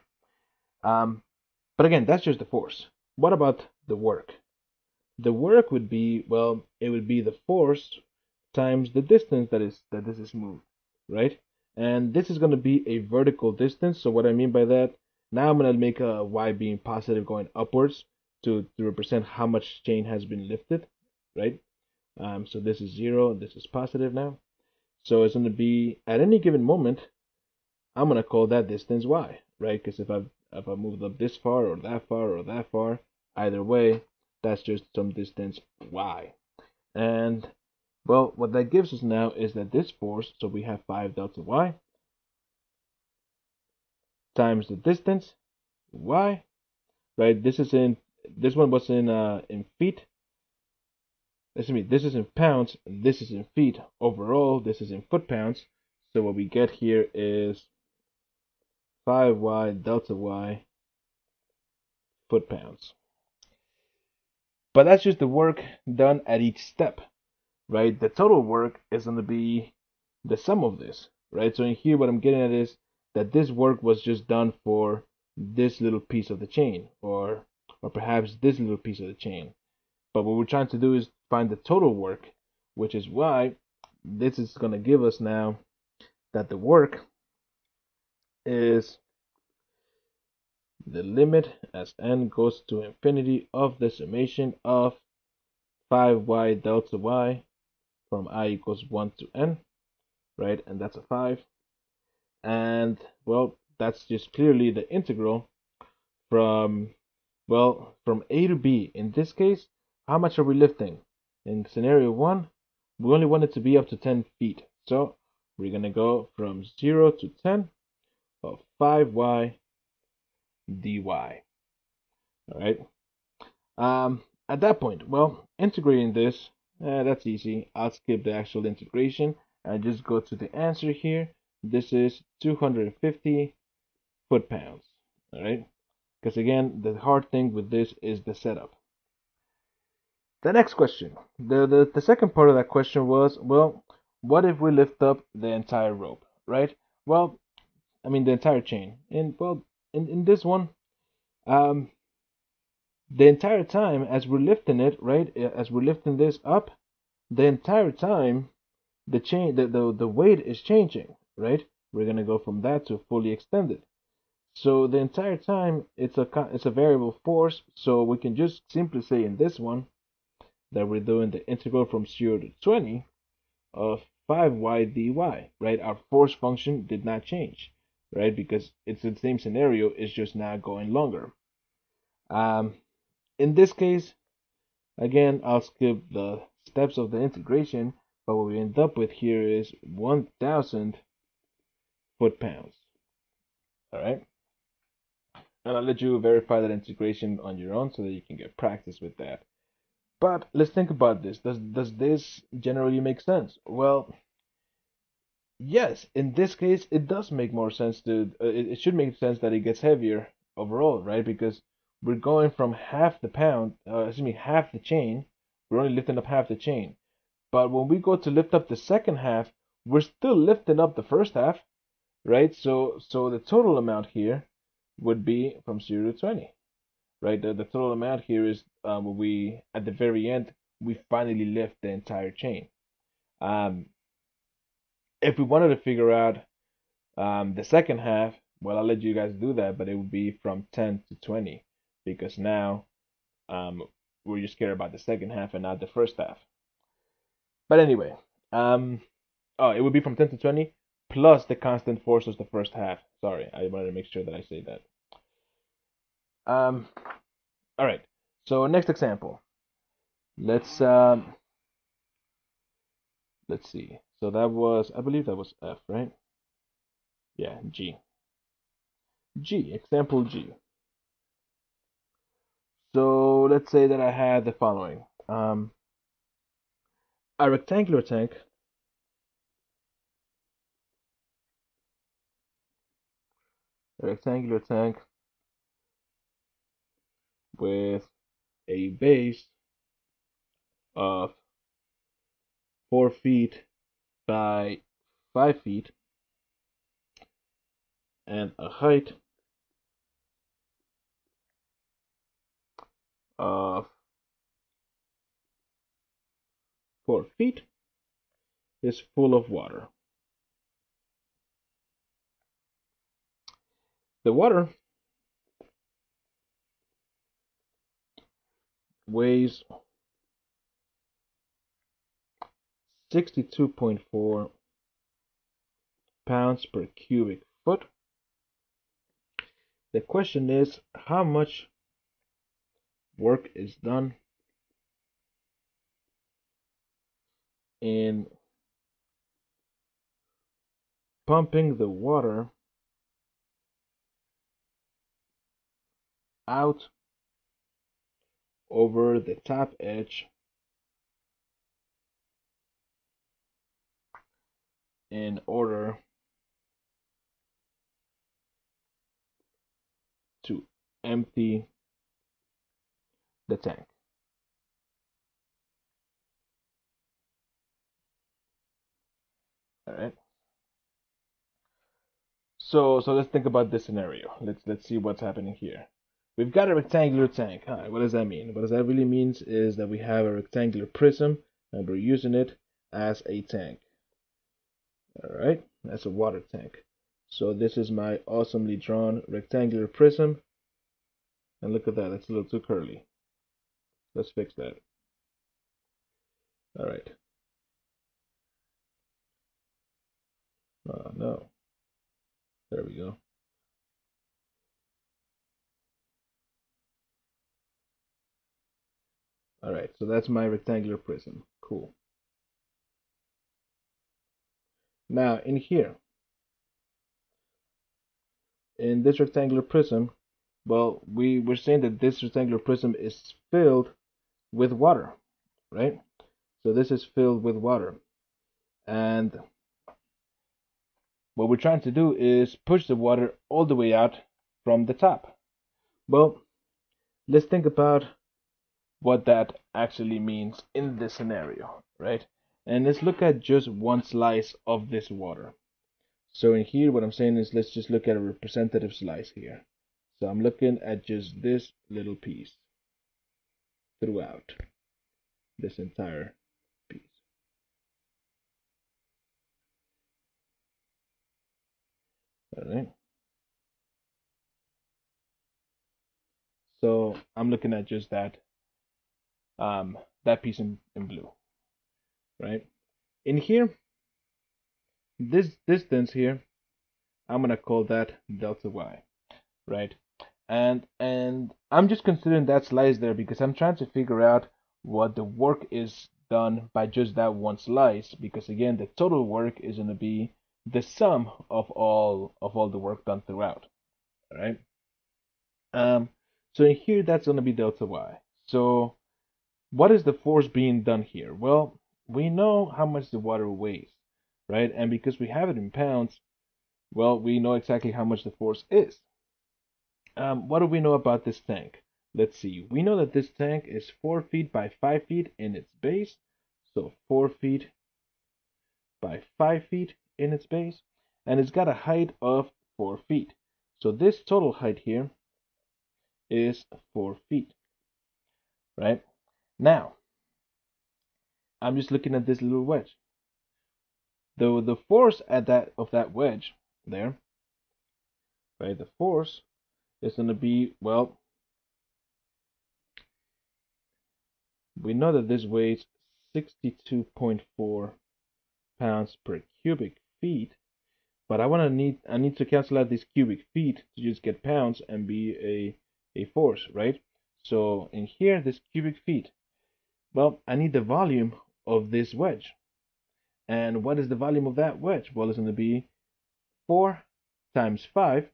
But again, that's just the force. What about the work? The work would be, well, it would be the force times the distance that this is moved, right? And this is going to be a vertical distance. So what I mean by that, now I'm going to make a y being positive going upwards to represent how much chain has been lifted, right? So this is 0, this is positive now. So it's going to be at any given moment, I'm going to call that distance y, right? Because if I moved up this far or that far or that far, either way, that's just some distance y. And well, what that gives us now is that this force, so we have 5 delta y times the distance y, right? This is in this one was in feet. Excuse me, this is in pounds, this is in feet. Overall, this is in foot-pounds. So what we get here is 5y delta y foot-pounds. But that's just the work done at each step, right? The total work is going to be the sum of this, right? So in here, what I'm getting at is that this work was just done for this little piece of the chain, or perhaps this little piece of the chain. But what we're trying to do is find the total work, which is why this is going to give us now that the work is the limit as n goes to infinity of the summation of 5y delta y from I equals 1 to n, right? And that's a 5. And, well, that's just clearly the integral from, well, from A to B. In this case, how much are we lifting? In scenario 1, we only want it to be up to 10 feet. So we're going to go from 0 to 10 of 5y dy. All right. At that point, well, integrating this, that's easy. I'll skip the actual integration and just go to the answer here. This is 250 foot-pounds. All right. Because again, the hard thing with this is the setup. The next question, the second part of that question was, well, what if we lift up the entire rope, right? Well, I mean the entire chain. And well, in this one, the entire time as we're lifting it, right? As we're lifting this up, the entire time the chain, the weight is changing, right? We're gonna go from that to fully extended. So the entire time it's a variable force. So we can just simply say in this one that we're doing the integral from 0 to 20 of 5y dy, right? Our force function did not change, right? Because it's the same scenario, it's just now going longer. In this case, again, I'll skip the steps of the integration, but what we end up with here is 1,000 foot-pounds. All right? And I'll let you verify that integration on your own so that you can get practice with that. But let's think about this. Does this generally make sense? Well, yes, in this case, it does make more sense to. It should make sense that it gets heavier overall, right? Because we're going from half the pound, excuse me, half the chain. We're only lifting up half the chain. But when we go to lift up the second half, we're still lifting up the first half, right? So the total amount here would be from 0 to 20, right? The total amount here is when we, at the very end, we finally lift the entire chain. Um, if we wanted to figure out the second half, well, I'll let you guys do that, but it would be from 10 to 20 because now um, we're just care about the second half and not the first half. But anyway, oh, it would be from 10 to 20 plus the constant force was the first half. Sorry, I wanted to make sure that I say that. All right. So next example. Let's see. So that was, I believe that was F, right? Yeah, G. Example G. So let's say that I had the following. A rectangular tank with a base of 4 feet by 5 feet and a height of 4 feet is full of water. The water weighs 62.4 pounds per cubic foot. The question is, how much work is done in pumping the water out over the top edge in order to empty the tank. All right. So let's think about this scenario. Let's see what's happening here. We've got a rectangular tank. All right, what does that mean? What does that really means is that we have a rectangular prism and we're using it as a tank. All right, that's a water tank. So this is my awesomely drawn rectangular prism. And look at that, that's a little too curly. Let's fix that. All right. Oh no. There we go. All right, so that's my rectangular prism. Cool. Now in here, in this rectangular prism, well, we were saying that this rectangular prism is filled with water, right? So this is filled with water. And what we're trying to do is push the water all the way out from the top. Well, let's think about what that actually means in this scenario, right? And let's look at just one slice of this water. So in here, what I'm saying is let's just look at a representative slice here. So I'm looking at just this little piece throughout this entire piece. All right. So I'm looking at just that piece in blue, right? In here, this distance here, I'm gonna call that delta y, right? And I'm just considering that slice there because I'm trying to figure out what the work is done by just that one slice, because again the total work is going to be the sum of all the work done throughout. All right. So in here that's going to be delta y. So what is the force being done here? Well, we know how much the water weighs, right? And because we have it in pounds, well, we know exactly how much the force is. What do we know about this tank? Let's see. We know that this tank is 4 feet by 5 feet in its base. So 4 feet by 5 feet in its base. And it's got a height of 4 feet. So this total height here is 4 feet. Right? Now, I'm just looking at this little wedge. The force at that wedge there, right? The force is going to be, well, we know that this weighs 62.4 pounds per cubic feet, but I need to cancel out these cubic feet to just get pounds and be a force, right? So in here, this cubic feet, well, I need the volume of this wedge. And what is the volume of that wedge? Well, it's going to be 4 times 5,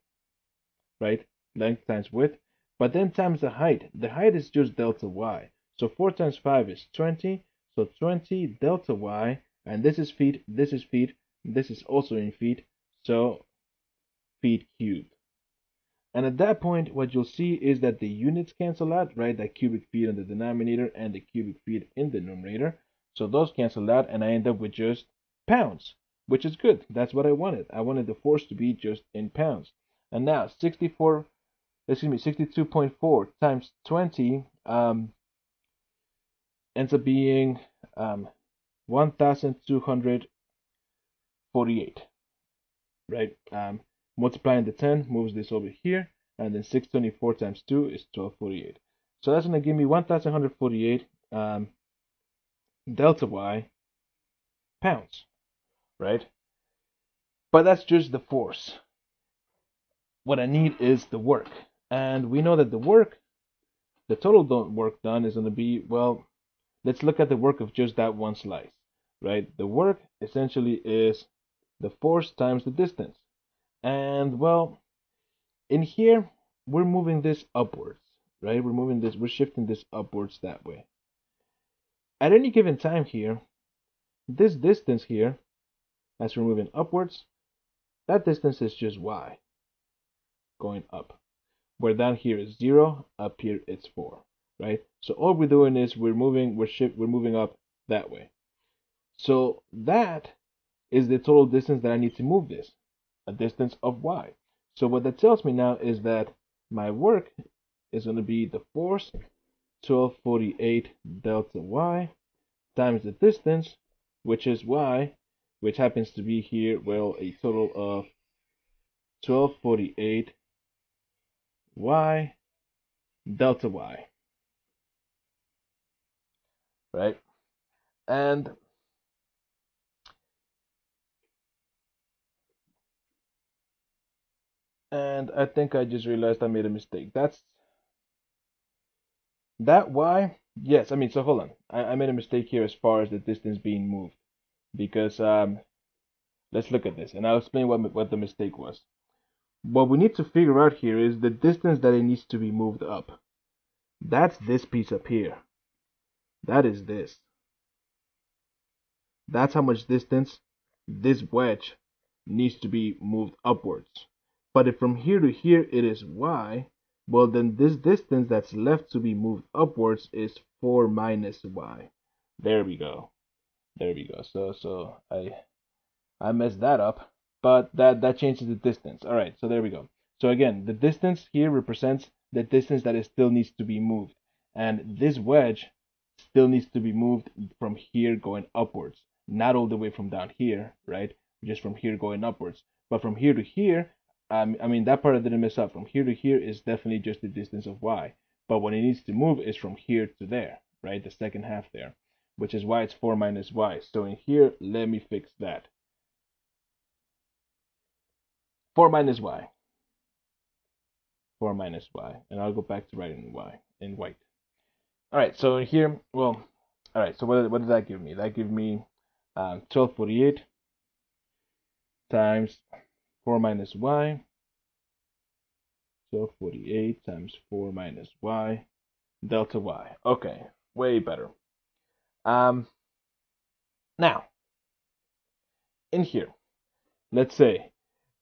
right? Length times width, but then times the height. The height is just delta y. So 4 times 5 is 20. So 20 delta y, and this is feet, this is feet, this is also in feet. So feet cubed. And at that point, what you'll see is that the units cancel out, right? That cubic feet in the denominator and the cubic feet in the numerator. So those cancel out, and I end up with just pounds, which is good. That's what I wanted. I wanted the force to be just in pounds. And now 62.4 times 20 ends up being 1,248, right? Multiplying the 10 moves this over here, and then 624 times 2 is 1248. So that's going to give me 1,148 delta y pounds, right? But that's just the force. What I need is the work. And we know that the total work done is going to be, well, let's look at the work of just that one slice, right? The work essentially is the force times the distance. And well, in here, we're moving this upwards, right? We're moving this, we're shifting this upwards that way. At any given time here, this distance here, as we're moving upwards, that distance is just y, going up. Where down here is 0, up here it's 4, right? So all we're doing is we're moving up that way. So that is the total distance that I need to move this, a distance of y. So what that tells me now is that my work is going to be the force, 1248 delta y, times the distance, which is y, which happens to be here, well, a total of 1248 y delta y, right? And I think I just realized I made a mistake. That y, yes, I mean, so hold on. I made a mistake here as far as the distance being moved, because let's look at this, and I'll explain what the mistake was. What we need to figure out here is the distance that it needs to be moved up. That's this piece up here. That is this. That's how much distance this wedge needs to be moved upwards. But if from here to here it is y, well then this distance that's left to be moved upwards is 4 minus y. There we go. There we go. So I messed that up, but that changes the distance. All right, so there we go. So again, the distance here represents the distance that it still needs to be moved, and this wedge still needs to be moved from here going upwards, not all the way from down here, right? Just from here going upwards. But from here to here, I mean that part I didn't mess up. From here to here is definitely just the distance of y. But when it needs to move is from here to there, right? The second half there, which is why it's 4 minus y. So in here, let me fix that. 4 minus y. 4 minus y. And I'll go back to writing y in white. All right, so here, well, all right, so what does that give me? That gives me 1248 times 4 minus y. 1248 times 4 minus y delta y. Okay, way better. Now, in here, let's say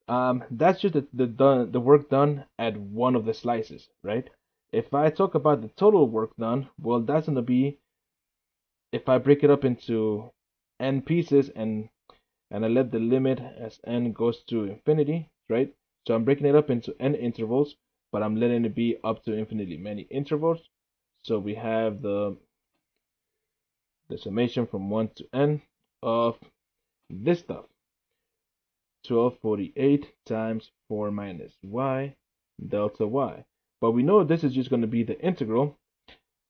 that's just the work done at one of the slices, right? If I talk about the total work done, well, that's going to be, if I break it up into n pieces and I let the limit as n goes to infinity, right? So I'm breaking it up into n intervals, but I'm letting it be up to infinitely many intervals. So we have the summation from 1 to n of this stuff. 1248 times 4 minus y delta y. But we know this is just going to be the integral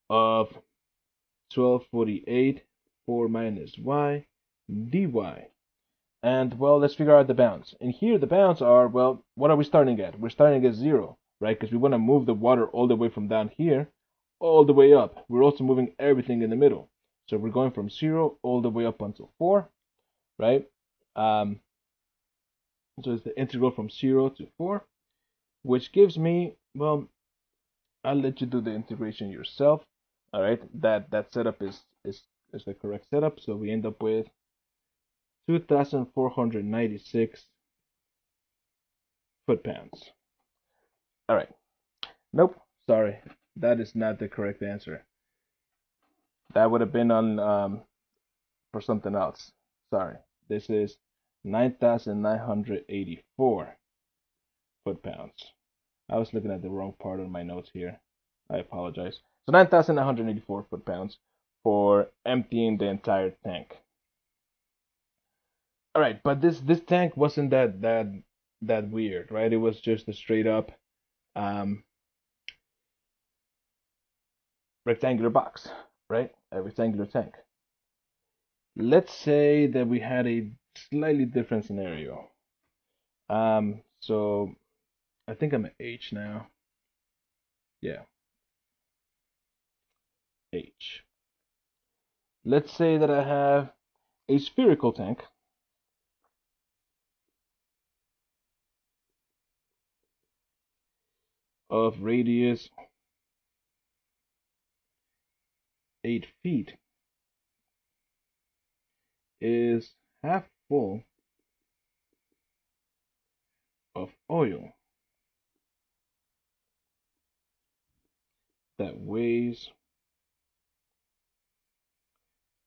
of 1248 4 minus y dy. And well, let's figure out the bounds. And here the bounds are, well, what are we starting at? We're starting at 0, right? Because we want to move the water all the way from down here all the way up. We're also moving everything in the middle. So we're going from 0 all the way up until 4, right? So it's the integral from 0 to 4, which gives me, well, I'll let you do the integration yourself. All right, that setup is the correct setup. So we end up with 2,496 foot-pounds. All right. Nope. Sorry, that is not the correct answer. That would have been on for something else. Sorry. This is 9,984 foot-pounds. I was looking at the wrong part of my notes here. I apologize. So 9,984 foot-pounds for emptying the entire tank. All right, but this tank wasn't that weird, right? It was just a straight up rectangular box, right? A rectangular tank. Let's say that we had a slightly different scenario. So I think I'm at H now. Yeah, H. Let's say that I have a spherical tank of radius 8 feet is half full of oil that weighs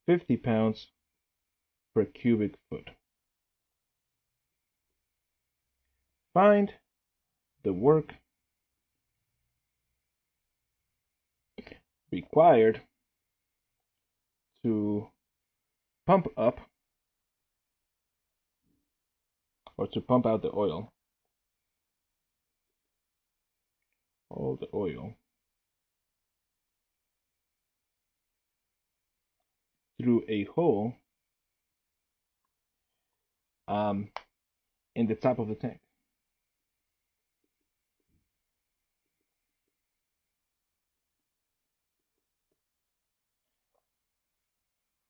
50 pounds per cubic foot. Find the work required to pump up or to pump out all the oil through a hole in the top of the tank.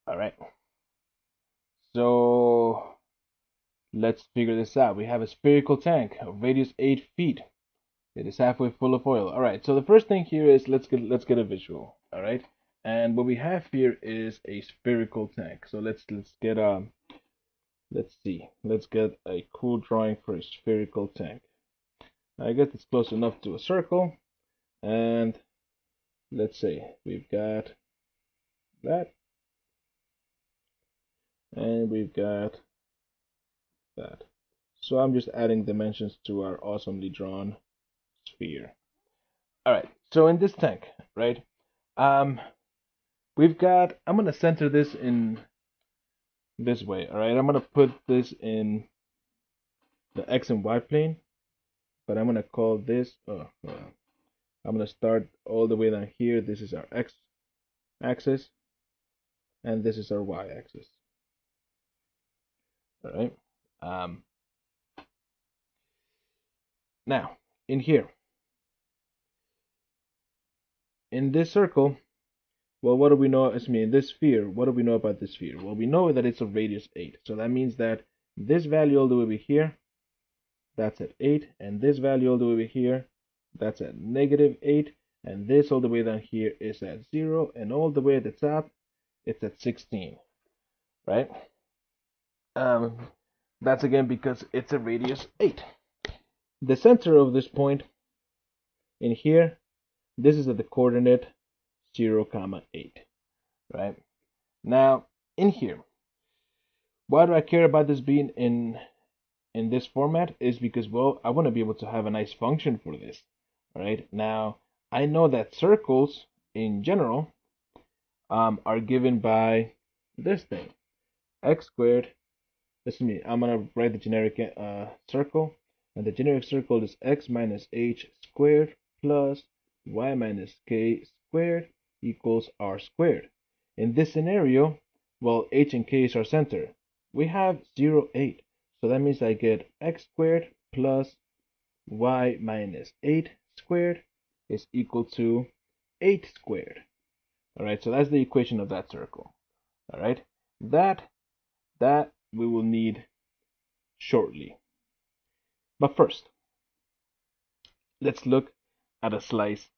All right. So let's figure this out. We have a spherical tank, of radius 8 feet. It is halfway full of oil. All right. So the first thing here is let's get a visual. All right. And what we have here is a spherical tank. So let's get let's see. Let's get a cool drawing for a spherical tank. I guess it's close enough to a circle. And let's say we've got that, and we've got that. So I'm just adding dimensions to our awesomely drawn sphere. All right. So in this tank, right? We've got. I'm gonna center this in this way. All right. I'm gonna put this in the X and Y plane, but I'm gonna call this. I'm gonna start all the way down here. This is our X axis, and this is our Y axis. All right. Now in here, in this circle, well, what do we know? In this sphere, what do we know about this sphere? Well, we know that it's of radius 8. So that means that this value all the way over here, that's at 8. And this value all the way over here, that's at -8. And this all the way down here is at 0. And all the way at the top, it's at 16. Right? That's again because it's a radius 8. The center of this point in here, this is at the coordinate 0, 8. Right? Now, in here, why do I care about this being in this format? Is because, well, I want to be able to have a nice function for this. All right. Now, I know that circles in general are given by this thing, x squared. Listen to me. I'm gonna write the generic circle, and the generic circle is x minus h squared plus y minus k squared equals r squared. In this scenario, well, h and k is our center. We have 0, 8. So that means I get x squared plus y minus 8 squared is equal to 8 squared. All right, so that's the equation of that circle. All right, that we will need shortly. But first, let's look at a slice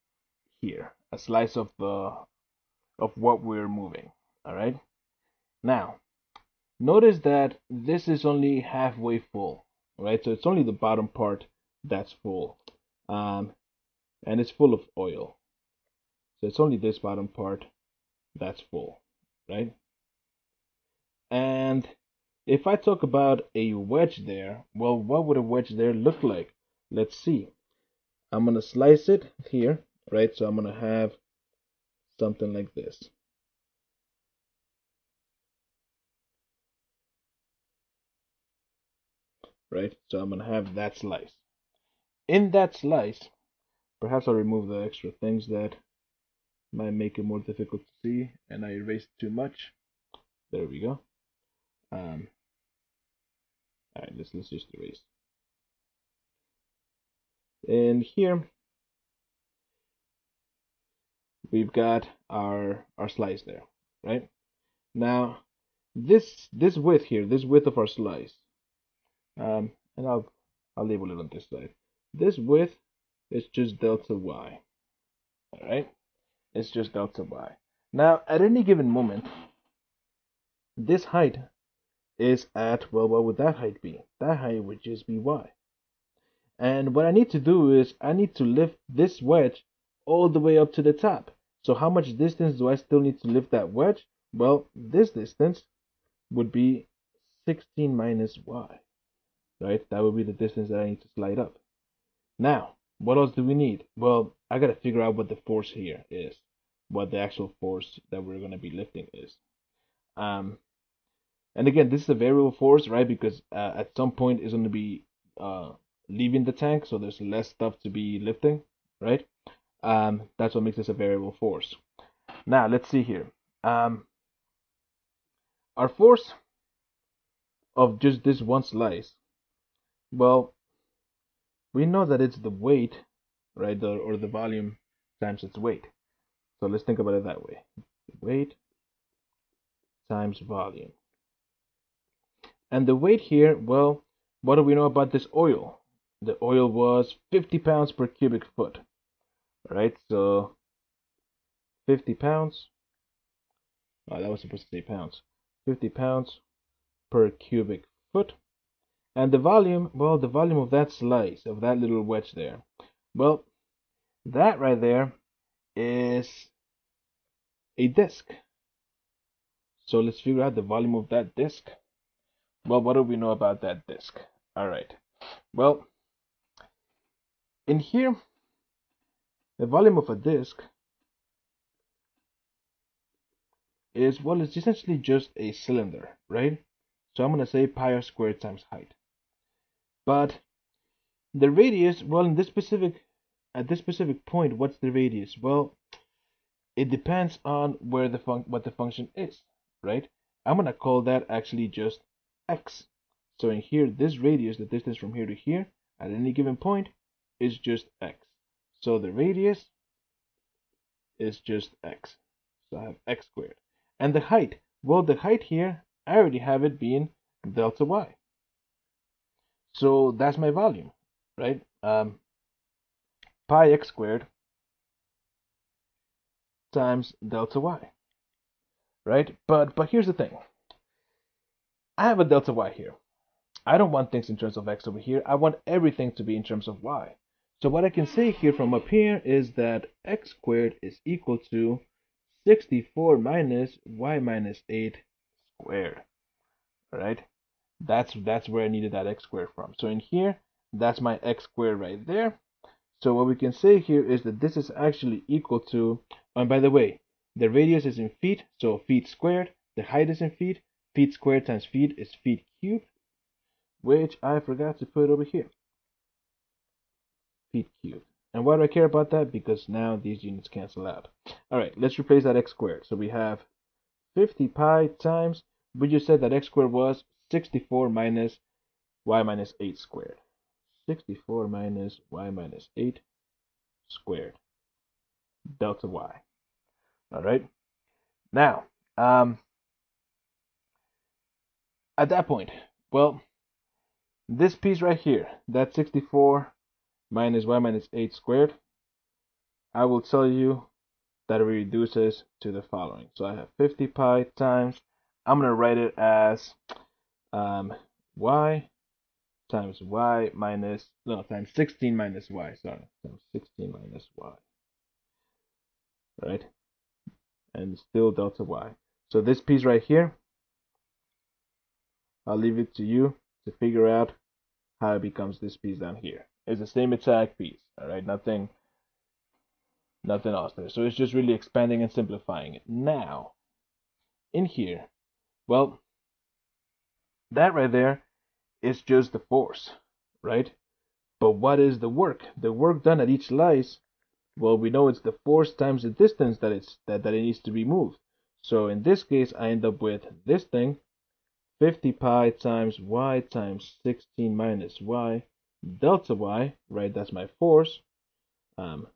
here, a slice of what we're moving. All right. Now, notice that this is only halfway full. All right, so it's only the bottom part that's full, and it's full of oil. So it's only this bottom part that's full, right? And if I talk about a wedge there, well, what would a wedge there look like? Let's see. I'm gonna slice it here, right? So I'm gonna have something like this. Right? So I'm gonna have that slice. In that slice, perhaps I'll remove the extra things that might make it more difficult to see, and I erased too much. There we go. All right, let's just erase. And here we've got our slice there, right? Now this width here, this width of our slice, and I'll label it on this side. This width is just delta y. All right, it's just delta y. Now, at any given moment, this height is at, well, what would that height be? That height would just be y. And what I need to do is I need to lift this wedge all the way up to the top. So how much distance do I still need to lift that wedge? Well, this distance would be 16 minus y, right? That would be the distance that I need to slide up. Now, what else do we need? Well, I gotta figure out what the force here is, what the actual force that we're gonna be lifting is. And again, this is a variable force, right? Because at some point it's gonna be leaving the tank, so there's less stuff to be lifting, right? That's what makes this a variable force. Now, let's see here. Our force of just this one slice, well, we know that it's the weight, right, or the volume times its weight. So let's think about it that way. Weight times volume. And the weight here, well, what do we know about this oil? The oil was 50 pounds per cubic foot, right? So 50 pounds, oh, that was supposed to say pounds. 50 pounds per cubic foot. And the volume, well, the volume of that slice, of that little wedge there, well, that right there is a disc. So let's figure out the volume of that disc. Well, what do we know about that disc? All right. Well, in here, the volume of a disc is, well, it's essentially just a cylinder, right? So I'm going to say pi r squared times height. But the radius, well, at this specific point, what's the radius? Well, it depends on where what the function is, right? I'm going to call that actually just x. So in here, this radius, the distance from here to here, at any given point, is just x. So the radius is just x. So I have x squared. And the height, well, the height here, I already have it being delta y. So that's my volume, right? Pi x squared times delta y, right? But here's the thing. I have a delta y here. I don't want things in terms of x over here. I want everything to be in terms of y. So what I can say here from up here is that x squared is equal to 64 minus y minus 8 squared. All right? That's where I needed that x squared from. So in here, that's my x squared right there. So what we can say here is that this is actually equal to, and by the way, the radius is in feet, so feet squared. The height is in feet. Feet squared times feet is feet cubed, which I forgot to put over here. Feet cubed. And why do I care about that? Because now these units cancel out. All right, let's replace that x squared. So we have 50 pi times, we just said that x squared was 64 minus y minus 8 squared. 64 minus y minus 8 squared. Delta y. All right. Now, at that point, well, this piece right here, that 64 minus y minus 8 squared, I will tell you that it reduces to the following. So I have 50 pi times, I'm going to write it as y times y minus, no, times 16 minus y, sorry, times 16 minus y, right? And still delta y. So this piece right here, I'll leave it to you to figure out how it becomes this piece down here. It's the same exact piece, all right? Nothing else there. So it's just really expanding and simplifying it. Now, in here, well, that right there is just the force, right? But what is the work? The work done at each slice, well, we know it's the force times the distance that it needs to be moved. So in this case, I end up with this thing, 50 pi times y times 16 minus y delta y, right? That's my force. I'll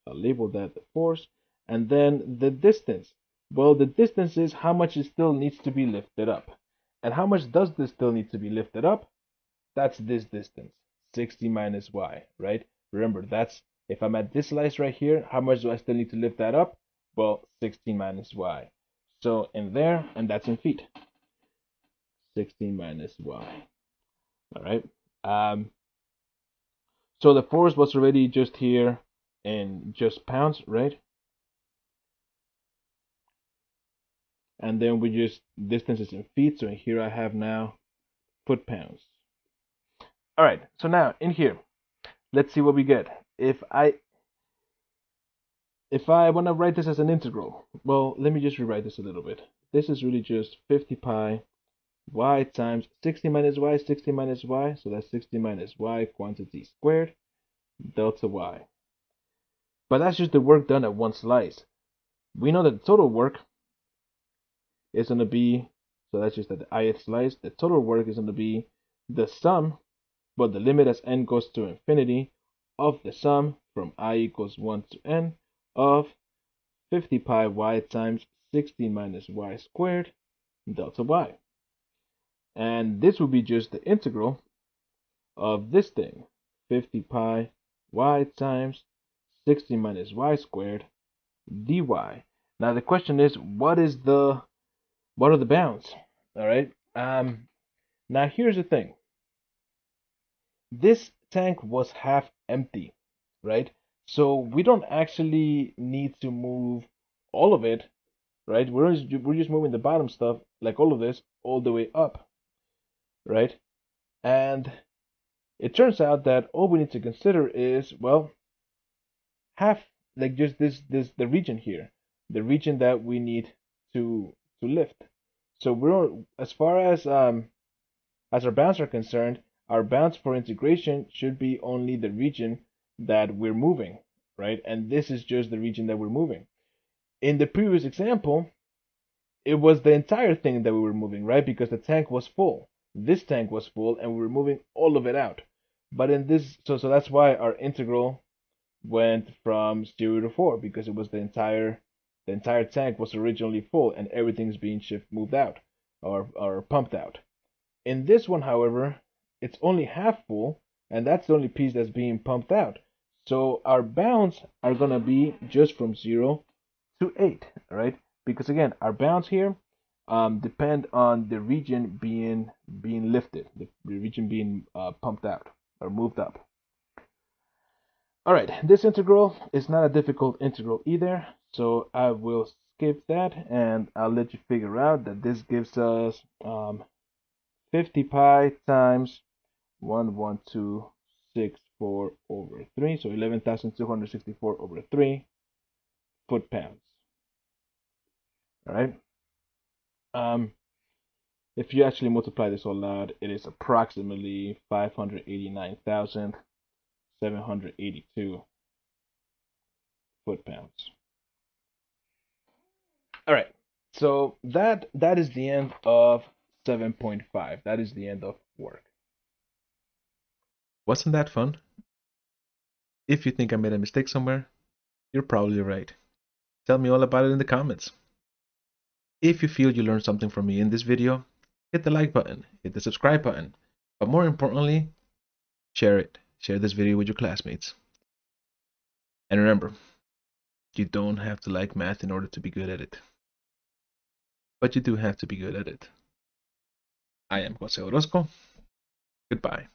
label that the force. And then the distance. Well, the distance is how much it still needs to be lifted up. And how much does this still need to be lifted up? That's this distance, 60 minus y, right? Remember, that's, if I'm at this slice right here, how much do I still need to lift that up? Well, 16 minus y. So in there, and that's in feet. 16 minus y. All right. So the force was already just here in just pounds, right? And then we just distances in feet. So here I have now foot-pounds. All right. So now in here, let's see what we get. If I want to write this as an integral, well, let me just rewrite this a little bit. This is really just 50 pi y times 60 minus y, 60 minus y. So that's 60 minus y quantity squared delta y. But that's just the work done at one slice. We know that the total work is going to be, so that's just at the ith slice, the total work is going to be the sum, but the limit as n goes to infinity of the sum from I equals 1 to n of 50 pi y times 60 minus y squared delta y. And this will be just the integral of this thing, 50 pi y times 60 minus y squared dy. Now the question is, what are the bounds? All right. Now here's the thing. This tank was half empty, right? So we don't actually need to move all of it, right? We're just moving the bottom stuff, like all of this, all the way up, right? And it turns out that all we need to consider is, well, half, like just the region here, the region that we need to lift. So we're, as far as our bounds are concerned, our bounds for integration should be only the region that we're moving, right? And this is just the region that we're moving. In the previous example, it was the entire thing that we were moving, right? Because the tank was full. This tank was full and we were moving all of it out. But in this, so that's why our integral went from 0 to 4, because it was the entire tank was originally full and everything's being moved out or pumped out. In this one, however, it's only half full, and that's the only piece that's being pumped out. So our bounds are going to be just from 0 to 8, right? Because again, our bounds here depend on the region being lifted, the region being pumped out or moved up. All right, this integral is not a difficult integral either, so I will skip that and I'll let you figure out that this gives us 50 pi times 11264 over 3, so 11,264 over 3 foot-pounds. All right. If you actually multiply this all out, it is approximately 589,782 foot-pounds. All right. So that is the end of 7.5. That is the end of work. Wasn't that fun? If you think I made a mistake somewhere, you're probably right. Tell me all about it in the comments. If you feel you learned something from me in this video, hit the like button, hit the subscribe button, but more importantly, share it. Share this video with your classmates. And remember, you don't have to like math in order to be good at it. But you do have to be good at it. I am Jose Orozco. Goodbye.